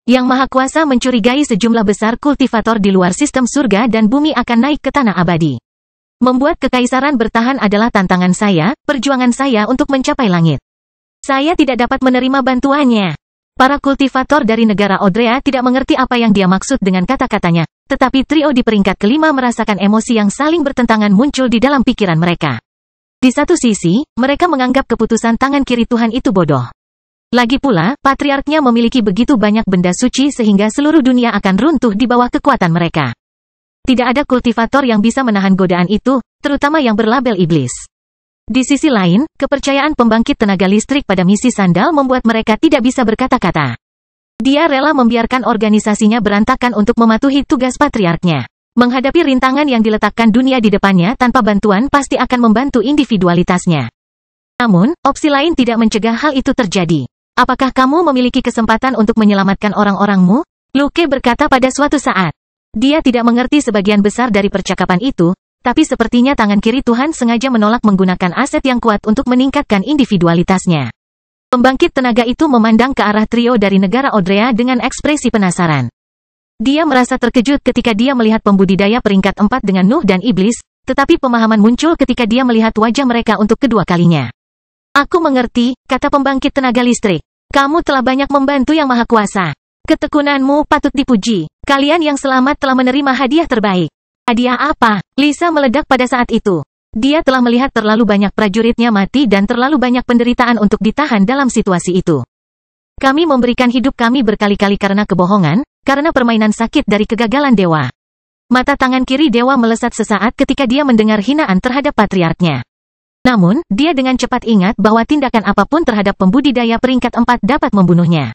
Yang Maha Kuasa mencurigai sejumlah besar kultivator di luar sistem surga dan bumi akan naik ke tanah abadi. Membuat kekaisaran bertahan adalah tantangan saya, perjuangan saya untuk mencapai langit. Saya tidak dapat menerima bantuannya. Para kultivator dari negara Odrea tidak mengerti apa yang dia maksud dengan kata-katanya, tetapi trio di peringkat kelima merasakan emosi yang saling bertentangan muncul di dalam pikiran mereka. Di satu sisi, mereka menganggap keputusan tangan kiri Tuhan itu bodoh. Lagi pula, patriarknya memiliki begitu banyak benda suci sehingga seluruh dunia akan runtuh di bawah kekuatan mereka. Tidak ada kultivator yang bisa menahan godaan itu, terutama yang berlabel iblis. Di sisi lain, kepercayaan pembangkit tenaga listrik pada misi sandal membuat mereka tidak bisa berkata-kata. Dia rela membiarkan organisasinya berantakan untuk mematuhi tugas patriarknya. Menghadapi rintangan yang diletakkan dunia di depannya tanpa bantuan pasti akan membantu individualitasnya. Namun, opsi lain tidak mencegah hal itu terjadi. Apakah kamu memiliki kesempatan untuk menyelamatkan orang-orangmu? Luke berkata pada suatu saat. Dia tidak mengerti sebagian besar dari percakapan itu, tapi sepertinya tangan kiri Tuhan sengaja menolak menggunakan aset yang kuat untuk meningkatkan individualitasnya. Pembangkit tenaga itu memandang ke arah trio dari negara Odrea dengan ekspresi penasaran. Dia merasa terkejut ketika dia melihat pembudidaya peringkat 4 dengan Nuh dan Iblis, tetapi pemahaman muncul ketika dia melihat wajah mereka untuk kedua kalinya. Aku mengerti, kata pembangkit tenaga listrik. Kamu telah banyak membantu Yang Maha Kuasa. Ketekunanmu patut dipuji. Kalian yang selamat telah menerima hadiah terbaik. Hadiah apa? Lisa meledak pada saat itu. Dia telah melihat terlalu banyak prajuritnya mati dan terlalu banyak penderitaan untuk ditahan dalam situasi itu. Kami memberikan hidup kami berkali-kali karena kebohongan, karena permainan sakit dari kegagalan dewa. Mata tangan kiri dewa melesat sesaat ketika dia mendengar hinaan terhadap patriarknya. Namun, dia dengan cepat ingat bahwa tindakan apapun terhadap pembudidaya peringkat 4 dapat membunuhnya.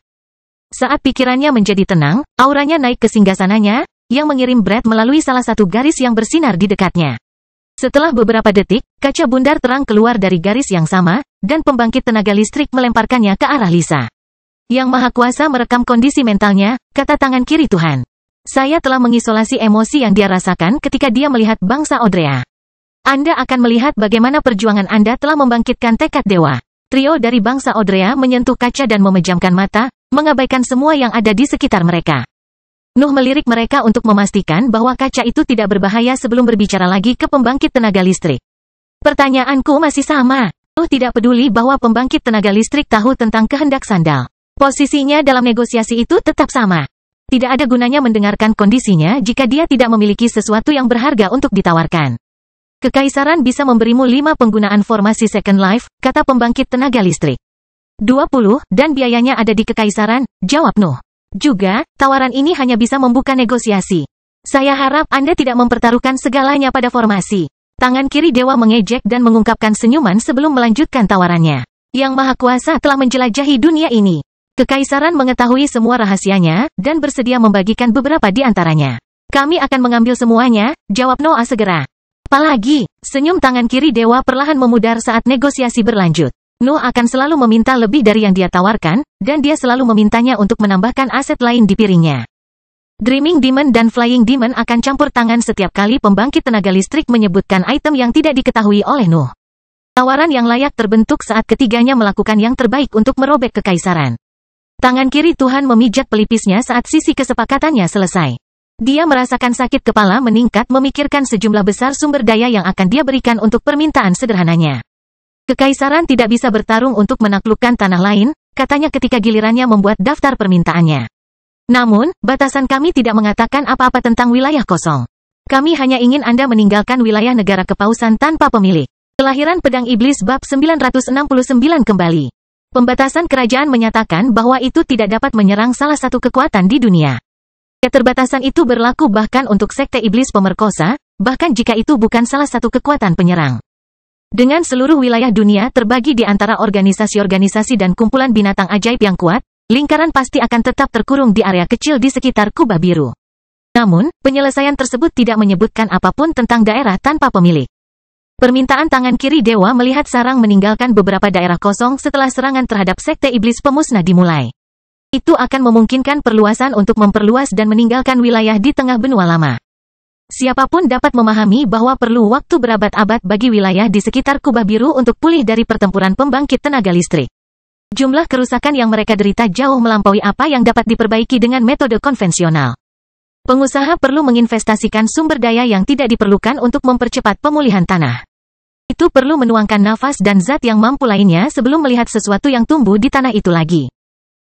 Saat pikirannya menjadi tenang, auranya naik ke singgasananya, yang mengirim Brad melalui salah satu garis yang bersinar di dekatnya. Setelah beberapa detik, kaca bundar terang keluar dari garis yang sama, dan pembangkit tenaga listrik melemparkannya ke arah Lisa. Yang Maha Kuasa merekam kondisi mentalnya, kata tangan kiri Tuhan. Saya telah mengisolasi emosi yang dia rasakan ketika dia melihat bangsa Odrea. Anda akan melihat bagaimana perjuangan Anda telah membangkitkan tekad dewa. Trio dari bangsa Odrea menyentuh kaca dan memejamkan mata, mengabaikan semua yang ada di sekitar mereka. Nuh melirik mereka untuk memastikan bahwa kaca itu tidak berbahaya sebelum berbicara lagi ke pembangkit tenaga listrik. Pertanyaanku masih sama. Nuh tidak peduli bahwa pembangkit tenaga listrik tahu tentang kehendak sandal. Posisinya dalam negosiasi itu tetap sama. Tidak ada gunanya mendengarkan kondisinya jika dia tidak memiliki sesuatu yang berharga untuk ditawarkan. Kekaisaran bisa memberimu 5 penggunaan formasi Second Life, kata pembangkit tenaga listrik. 20, dan biayanya ada di kekaisaran, jawab Nuh. Juga, tawaran ini hanya bisa membuka negosiasi. Saya harap Anda tidak mempertaruhkan segalanya pada formasi. Tangan kiri dewa mengejek dan mengungkapkan senyuman sebelum melanjutkan tawarannya. Yang Maha Kuasa telah menjelajahi dunia ini. Kekaisaran mengetahui semua rahasianya, dan bersedia membagikan beberapa di antaranya. Kami akan mengambil semuanya, jawab Noah segera. Apalagi, senyum tangan kiri dewa perlahan memudar saat negosiasi berlanjut. Nuh akan selalu meminta lebih dari yang dia tawarkan, dan dia selalu memintanya untuk menambahkan aset lain di piringnya. Dreaming Demon dan Flying Demon akan campur tangan setiap kali pembangkit tenaga listrik menyebutkan item yang tidak diketahui oleh Nuh. Tawaran yang layak terbentuk saat ketiganya melakukan yang terbaik untuk merobek kekaisaran. Tangan kiri Tuhan memijat pelipisnya saat sisi kesepakatannya selesai. Dia merasakan sakit kepala meningkat memikirkan sejumlah besar sumber daya yang akan dia berikan untuk permintaan sederhananya. Kekaisaran tidak bisa bertarung untuk menaklukkan tanah lain, katanya ketika gilirannya membuat daftar permintaannya. Namun, batasan kami tidak mengatakan apa-apa tentang wilayah kosong. Kami hanya ingin Anda meninggalkan wilayah negara kepausan tanpa pemilik. Kelahiran Pedang Iblis bab 969 kembali. Pembatasan kerajaan menyatakan bahwa itu tidak dapat menyerang salah satu kekuatan di dunia. Keterbatasan itu berlaku bahkan untuk sekte iblis pemerkosa, bahkan jika itu bukan salah satu kekuatan penyerang. Dengan seluruh wilayah dunia terbagi di antara organisasi-organisasi dan kumpulan binatang ajaib yang kuat, lingkaran pasti akan tetap terkurung di area kecil di sekitar kubah biru. Namun, penyelesaian tersebut tidak menyebutkan apapun tentang daerah tanpa pemilik. Permintaan tangan kiri dewa melihat sarang meninggalkan beberapa daerah kosong setelah serangan terhadap sekte iblis pemusnah dimulai. Itu akan memungkinkan perluasan untuk memperluas dan meninggalkan wilayah di tengah benua lama. Siapapun dapat memahami bahwa perlu waktu berabad-abad bagi wilayah di sekitar kubah biru untuk pulih dari pertempuran pembangkit tenaga listrik. Jumlah kerusakan yang mereka derita jauh melampaui apa yang dapat diperbaiki dengan metode konvensional. Pengusaha perlu menginvestasikan sumber daya yang tidak diperlukan untuk mempercepat pemulihan tanah. Itu perlu menuangkan nafas dan zat yang mampu lainnya sebelum melihat sesuatu yang tumbuh di tanah itu lagi.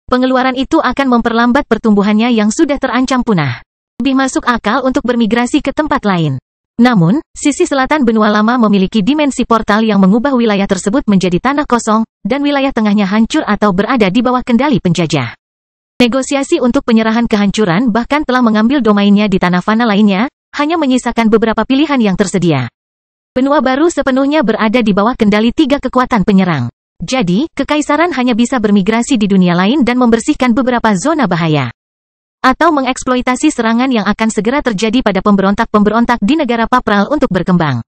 Pengeluaran itu akan memperlambat pertumbuhannya yang sudah terancam punah. Lebih masuk akal untuk bermigrasi ke tempat lain. Namun, sisi selatan benua lama memiliki dimensi portal yang mengubah wilayah tersebut menjadi tanah kosong, dan wilayah tengahnya hancur atau berada di bawah kendali penjajah. Negosiasi untuk penyerahan kehancuran bahkan telah mengambil domainnya di tanah fana lainnya, hanya menyisakan beberapa pilihan yang tersedia. Benua baru sepenuhnya berada di bawah kendali 3 kekuatan penyerang. Jadi, kekaisaran hanya bisa bermigrasi di dunia lain dan membersihkan beberapa zona bahaya. Atau mengeksploitasi serangan yang akan segera terjadi pada pemberontak-pemberontak di negara Papral untuk berkembang.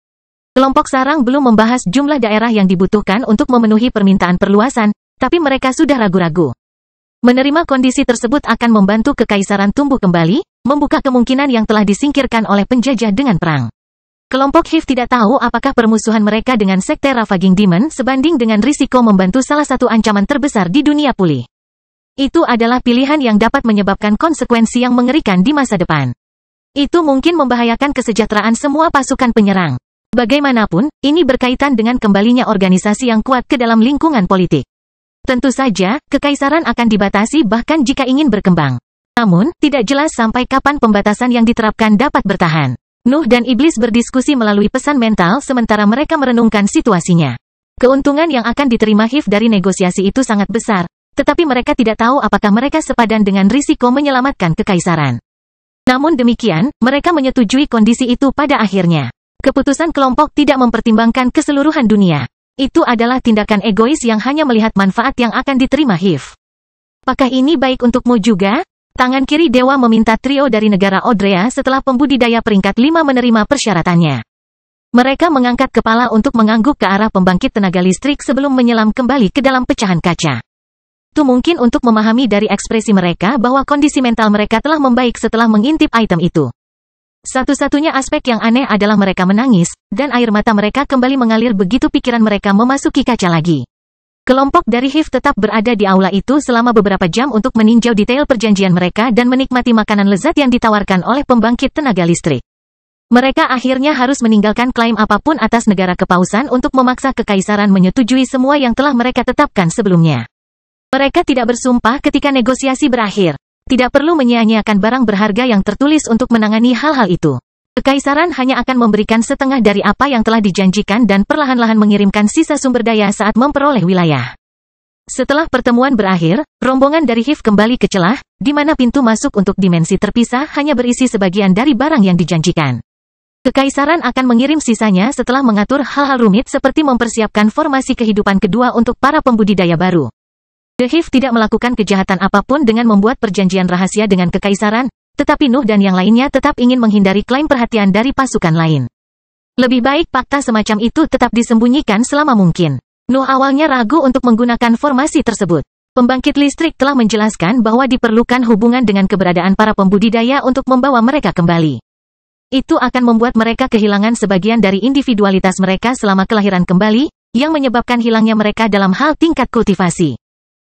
Kelompok sarang belum membahas jumlah daerah yang dibutuhkan untuk memenuhi permintaan perluasan, tapi mereka sudah ragu-ragu. Menerima kondisi tersebut akan membantu kekaisaran tumbuh kembali, membuka kemungkinan yang telah disingkirkan oleh penjajah dengan perang. Kelompok Hiv tidak tahu apakah permusuhan mereka dengan sekte Ravaging Demon sebanding dengan risiko membantu salah satu ancaman terbesar di dunia pulih. Itu adalah pilihan yang dapat menyebabkan konsekuensi yang mengerikan di masa depan. Itu mungkin membahayakan kesejahteraan semua pasukan penyerang. Bagaimanapun, ini berkaitan dengan kembalinya organisasi yang kuat ke dalam lingkungan politik. Tentu saja, kekaisaran akan dibatasi bahkan jika ingin berkembang. Namun, tidak jelas sampai kapan pembatasan yang diterapkan dapat bertahan. Nuh dan iblis berdiskusi melalui pesan mental sementara mereka merenungkan situasinya. Keuntungan yang akan diterima Hiv dari negosiasi itu sangat besar, tetapi mereka tidak tahu apakah mereka sepadan dengan risiko menyelamatkan kekaisaran. Namun demikian, mereka menyetujui kondisi itu pada akhirnya. Keputusan kelompok tidak mempertimbangkan keseluruhan dunia. Itu adalah tindakan egois yang hanya melihat manfaat yang akan diterima Hiv. Apakah ini baik untukmu juga? Tangan kiri dewa meminta trio dari negara Odrea setelah pembudidaya peringkat 5 menerima persyaratannya. Mereka mengangkat kepala untuk mengangguk ke arah pembangkit tenaga listrik sebelum menyelam kembali ke dalam pecahan kaca. Itu mungkin untuk memahami dari ekspresi mereka bahwa kondisi mental mereka telah membaik setelah mengintip item itu. Satu-satunya aspek yang aneh adalah mereka menangis, dan air mata mereka kembali mengalir begitu pikiran mereka memasuki kaca lagi. Kelompok dari Hiv tetap berada di aula itu selama beberapa jam untuk meninjau detail perjanjian mereka dan menikmati makanan lezat yang ditawarkan oleh pembangkit tenaga listrik. Mereka akhirnya harus meninggalkan klaim apapun atas negara kepausan untuk memaksa kekaisaran menyetujui semua yang telah mereka tetapkan sebelumnya. Mereka tidak bersumpah ketika negosiasi berakhir. Tidak perlu menyia-nyiakan barang berharga yang tertulis untuk menangani hal-hal itu. Kekaisaran hanya akan memberikan setengah dari apa yang telah dijanjikan dan perlahan-lahan mengirimkan sisa sumber daya saat memperoleh wilayah. Setelah pertemuan berakhir, rombongan dari Hiv kembali ke celah, di mana pintu masuk untuk dimensi terpisah hanya berisi sebagian dari barang yang dijanjikan. Kekaisaran akan mengirim sisanya setelah mengatur hal-hal rumit seperti mempersiapkan formasi kehidupan kedua untuk para pembudidaya baru. The Hiv tidak melakukan kejahatan apapun dengan membuat perjanjian rahasia dengan kekaisaran, tetapi Nuh dan yang lainnya tetap ingin menghindari klaim perhatian dari pasukan lain. Lebih baik fakta semacam itu tetap disembunyikan selama mungkin. Nuh awalnya ragu untuk menggunakan formasi tersebut. Pembangkit listrik telah menjelaskan bahwa diperlukan hubungan dengan keberadaan para pembudidaya untuk membawa mereka kembali. Itu akan membuat mereka kehilangan sebagian dari individualitas mereka selama kelahiran kembali, yang menyebabkan hilangnya mereka dalam hal tingkat kultivasi.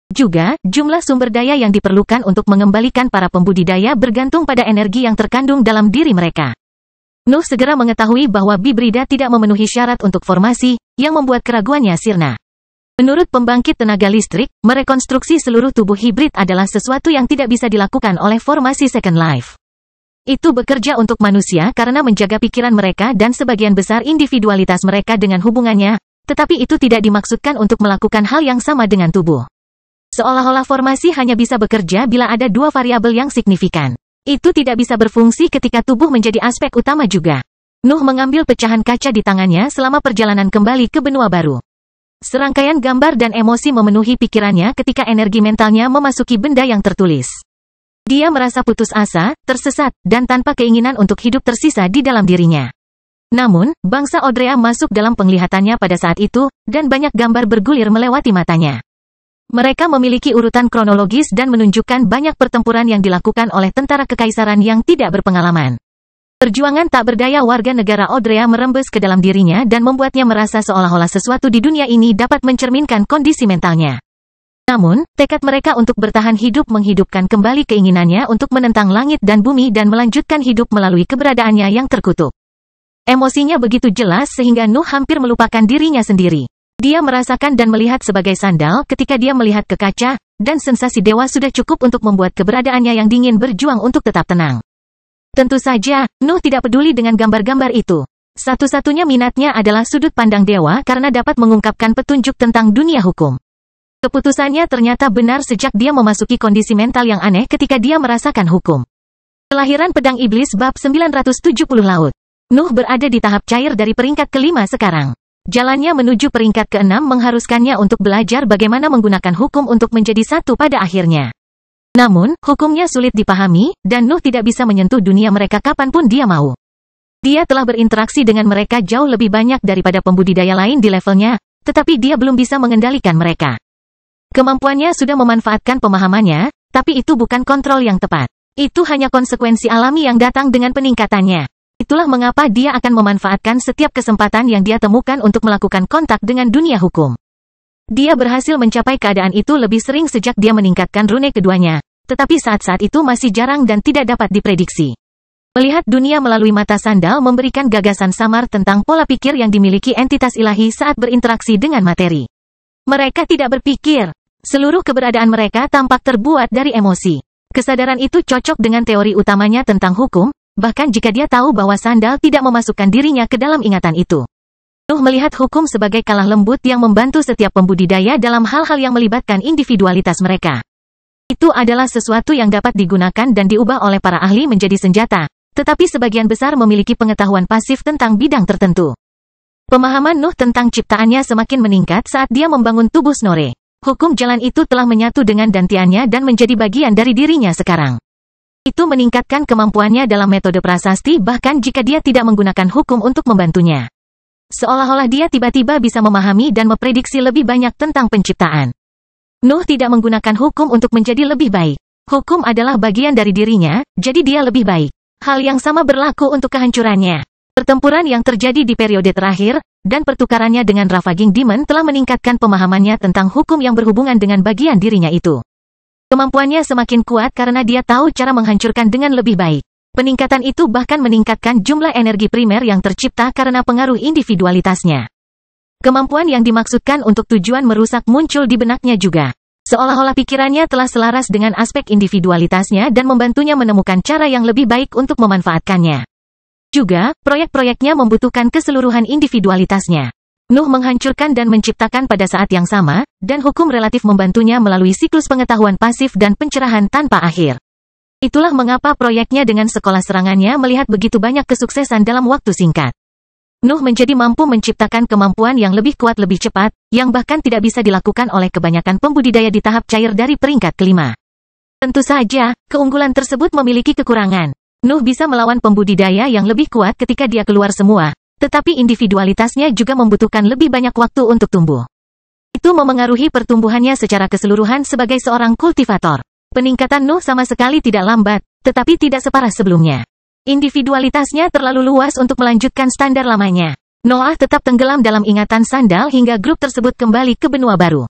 Juga, jumlah sumber daya yang diperlukan untuk mengembalikan para pembudidaya bergantung pada energi yang terkandung dalam diri mereka. Nuh segera mengetahui bahwa Bibrida tidak memenuhi syarat untuk formasi, yang membuat keraguannya sirna. Menurut pembangkit tenaga listrik, merekonstruksi seluruh tubuh hibrid adalah sesuatu yang tidak bisa dilakukan oleh formasi Second Life. Itu bekerja untuk manusia karena menjaga pikiran mereka dan sebagian besar individualitas mereka dengan hubungannya, tetapi itu tidak dimaksudkan untuk melakukan hal yang sama dengan tubuh. Seolah-olah formasi hanya bisa bekerja bila ada dua variabel yang signifikan. Itu tidak bisa berfungsi ketika tubuh menjadi aspek utama juga. Nuh mengambil pecahan kaca di tangannya selama perjalanan kembali ke benua baru. Serangkaian gambar dan emosi memenuhi pikirannya ketika energi mentalnya memasuki benda yang tertulis. Dia merasa putus asa, tersesat, dan tanpa keinginan untuk hidup tersisa di dalam dirinya. Namun, bangsa Odrea masuk dalam penglihatannya pada saat itu, dan banyak gambar bergulir melewati matanya. Mereka memiliki urutan kronologis dan menunjukkan banyak pertempuran yang dilakukan oleh tentara kekaisaran yang tidak berpengalaman. Perjuangan tak berdaya warga negara Odrea merembes ke dalam dirinya dan membuatnya merasa seolah-olah sesuatu di dunia ini dapat mencerminkan kondisi mentalnya. Namun, tekad mereka untuk bertahan hidup menghidupkan kembali keinginannya untuk menentang langit dan bumi dan melanjutkan hidup melalui keberadaannya yang terkutuk. Emosinya begitu jelas sehingga Nuh hampir melupakan dirinya sendiri. Dia merasakan dan melihat sebagai sandal ketika dia melihat ke kaca, dan sensasi dewa sudah cukup untuk membuat keberadaannya yang dingin berjuang untuk tetap tenang. Tentu saja, Nuh tidak peduli dengan gambar-gambar itu. Satu-satunya minatnya adalah sudut pandang dewa karena dapat mengungkapkan petunjuk tentang dunia hukum. Keputusannya ternyata benar sejak dia memasuki kondisi mental yang aneh ketika dia merasakan hukum. Kelahiran Pedang Iblis bab 970 Laut. Nuh berada di tahap cair dari peringkat kelima sekarang. Jalannya menuju peringkat ke-6 mengharuskannya untuk belajar bagaimana menggunakan hukum untuk menjadi satu pada akhirnya. Namun, hukumnya sulit dipahami, dan Nuh tidak bisa menyentuh dunia mereka kapanpun dia mau. Dia telah berinteraksi dengan mereka jauh lebih banyak daripada pembudidaya lain di levelnya, tetapi dia belum bisa mengendalikan mereka. Kemampuannya sudah memanfaatkan pemahamannya, tapi itu bukan kontrol yang tepat. Itu hanya konsekuensi alami yang datang dengan peningkatannya. Itulah mengapa dia akan memanfaatkan setiap kesempatan yang dia temukan untuk melakukan kontak dengan dunia hukum. Dia berhasil mencapai keadaan itu lebih sering sejak dia meningkatkan rune keduanya, tetapi saat-saat itu masih jarang dan tidak dapat diprediksi. Melihat dunia melalui mata sandal memberikan gagasan samar tentang pola pikir yang dimiliki entitas ilahi saat berinteraksi dengan materi. Mereka tidak berpikir. Seluruh keberadaan mereka tampak terbuat dari emosi. Kesadaran itu cocok dengan teori utamanya tentang hukum, bahkan jika dia tahu bahwa sandal tidak memasukkan dirinya ke dalam ingatan itu. Nuh melihat hukum sebagai kalah lembut yang membantu setiap pembudidaya dalam hal-hal yang melibatkan individualitas mereka. Itu adalah sesuatu yang dapat digunakan dan diubah oleh para ahli menjadi senjata, tetapi sebagian besar memiliki pengetahuan pasif tentang bidang tertentu. Pemahaman Nuh tentang ciptaannya semakin meningkat saat dia membangun tubuh Snorre. Hukum jalan itu telah menyatu dengan dantiannya dan menjadi bagian dari dirinya sekarang. Itu meningkatkan kemampuannya dalam metode prasasti bahkan jika dia tidak menggunakan hukum untuk membantunya. Seolah-olah dia tiba-tiba bisa memahami dan memprediksi lebih banyak tentang penciptaan. Nuh tidak menggunakan hukum untuk menjadi lebih baik. Hukum adalah bagian dari dirinya, jadi dia lebih baik. Hal yang sama berlaku untuk kehancurannya. Pertempuran yang terjadi di periode terakhir, dan pertukarannya dengan Ravaging Demon telah meningkatkan pemahamannya tentang hukum yang berhubungan dengan bagian dirinya itu. Kemampuannya semakin kuat karena dia tahu cara menghancurkan dengan lebih baik. Peningkatan itu bahkan meningkatkan jumlah energi primer yang tercipta karena pengaruh individualitasnya. Kemampuan yang dimaksudkan untuk tujuan merusak muncul di benaknya juga. Seolah-olah pikirannya telah selaras dengan aspek individualitasnya dan membantunya menemukan cara yang lebih baik untuk memanfaatkannya. Juga, proyek-proyeknya membutuhkan keseluruhan individualitasnya. Nuh menghancurkan dan menciptakan pada saat yang sama, dan hukum relatif membantunya melalui siklus pengetahuan pasif dan pencerahan tanpa akhir. Itulah mengapa proyeknya dengan sekolah serangannya melihat begitu banyak kesuksesan dalam waktu singkat. Nuh menjadi mampu menciptakan kemampuan yang lebih kuat lebih cepat, yang bahkan tidak bisa dilakukan oleh kebanyakan pembudidaya di tahap cair dari peringkat kelima. Tentu saja, keunggulan tersebut memiliki kekurangan. Nuh bisa melawan pembudidaya yang lebih kuat ketika dia keluar semua, tetapi individualitasnya juga membutuhkan lebih banyak waktu untuk tumbuh. Itu memengaruhi pertumbuhannya secara keseluruhan sebagai seorang kultivator. Peningkatan Nuh sama sekali tidak lambat, tetapi tidak separah sebelumnya. Individualitasnya terlalu luas untuk melanjutkan standar lamanya. Noah tetap tenggelam dalam ingatan sandal hingga grup tersebut kembali ke benua baru.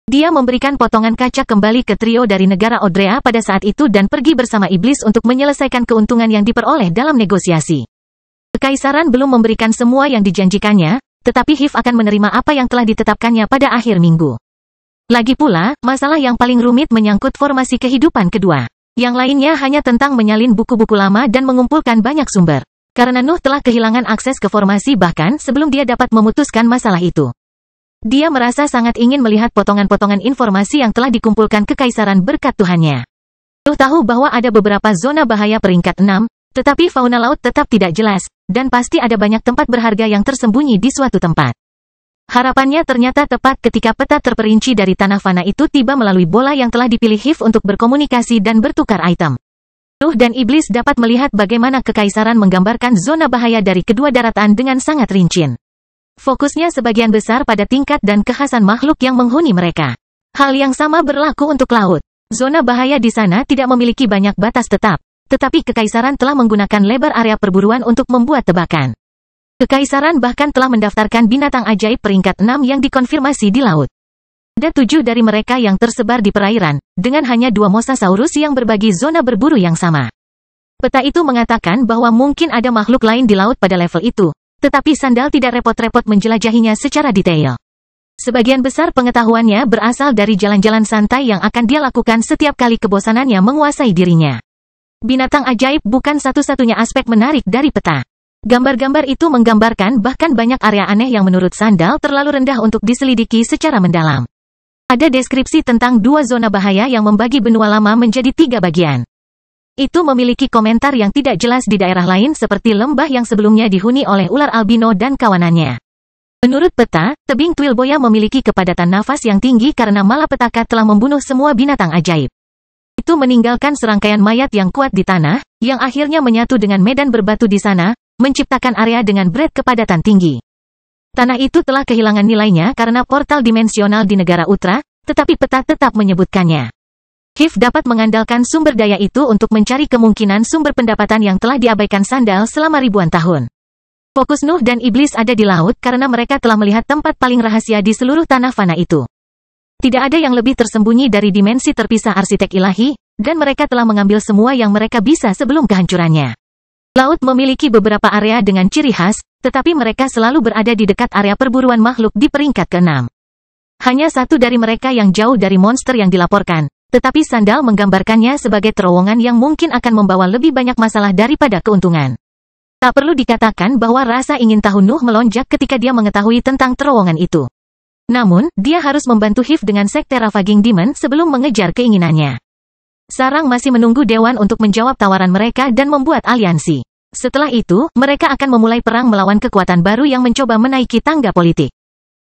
Dia memberikan potongan kaca kembali ke trio dari negara Odrea pada saat itu dan pergi bersama iblis untuk menyelesaikan keuntungan yang diperoleh dalam negosiasi. Kekaisaran belum memberikan semua yang dijanjikannya, tetapi Hif akan menerima apa yang telah ditetapkannya pada akhir minggu. Lagi pula, masalah yang paling rumit menyangkut formasi kehidupan kedua. Yang lainnya hanya tentang menyalin buku-buku lama dan mengumpulkan banyak sumber. Karena Nuh telah kehilangan akses ke formasi bahkan sebelum dia dapat memutuskan masalah itu. Dia merasa sangat ingin melihat potongan-potongan informasi yang telah dikumpulkan kekaisaran berkat Tuhannya. Nuh tahu bahwa ada beberapa zona bahaya peringkat 6, tetapi fauna laut tetap tidak jelas, dan pasti ada banyak tempat berharga yang tersembunyi di suatu tempat. Harapannya ternyata tepat ketika peta terperinci dari tanah fana itu tiba melalui bola yang telah dipilih Hif untuk berkomunikasi dan bertukar item. Nuh dan iblis dapat melihat bagaimana kekaisaran menggambarkan zona bahaya dari kedua daratan dengan sangat rinci. Fokusnya sebagian besar pada tingkat dan kekhasan makhluk yang menghuni mereka. Hal yang sama berlaku untuk laut. Zona bahaya di sana tidak memiliki banyak batas tetap, tetapi kekaisaran telah menggunakan lebar area perburuan untuk membuat tebakan. Kekaisaran bahkan telah mendaftarkan binatang ajaib peringkat 6 yang dikonfirmasi di laut. Ada 7 dari mereka yang tersebar di perairan, dengan hanya 2 mosasaurus yang berbagi zona berburu yang sama. Peta itu mengatakan bahwa mungkin ada makhluk lain di laut pada level itu, tetapi sandal tidak repot-repot menjelajahinya secara detail. Sebagian besar pengetahuannya berasal dari jalan-jalan santai yang akan dia lakukan setiap kali kebosanannya menguasai dirinya. Binatang ajaib bukan satu-satunya aspek menarik dari peta. Gambar-gambar itu menggambarkan bahkan banyak area aneh yang menurut sandal terlalu rendah untuk diselidiki secara mendalam. Ada deskripsi tentang 2 zona bahaya yang membagi benua lama menjadi 3 bagian. Itu memiliki komentar yang tidak jelas di daerah lain seperti lembah yang sebelumnya dihuni oleh ular albino dan kawanannya. Menurut peta, tebing Twilboya memiliki kepadatan nafas yang tinggi karena malapetaka telah membunuh semua binatang ajaib. Itu meninggalkan serangkaian mayat yang kuat di tanah, yang akhirnya menyatu dengan medan berbatu di sana, menciptakan area dengan berat kepadatan tinggi. Tanah itu telah kehilangan nilainya karena portal dimensional di negara Utra, tetapi peta tetap menyebutkannya. Hif dapat mengandalkan sumber daya itu untuk mencari kemungkinan sumber pendapatan yang telah diabaikan sandal selama ribuan tahun. Fokus Nuh dan Iblis ada di laut karena mereka telah melihat tempat paling rahasia di seluruh tanah fana itu. Tidak ada yang lebih tersembunyi dari dimensi terpisah arsitek ilahi, dan mereka telah mengambil semua yang mereka bisa sebelum kehancurannya. Laut memiliki beberapa area dengan ciri khas, tetapi mereka selalu berada di dekat area perburuan makhluk di peringkat ke-6. Hanya satu dari mereka yang jauh dari monster yang dilaporkan, tetapi Sandal menggambarkannya sebagai terowongan yang mungkin akan membawa lebih banyak masalah daripada keuntungan. Tak perlu dikatakan bahwa rasa ingin tahu Nuh melonjak ketika dia mengetahui tentang terowongan itu. Namun, dia harus membantu Hiv dengan sekte Ravaging Demon sebelum mengejar keinginannya. Sarang masih menunggu Dewan untuk menjawab tawaran mereka dan membuat aliansi. Setelah itu, mereka akan memulai perang melawan kekuatan baru yang mencoba menaiki tangga politik.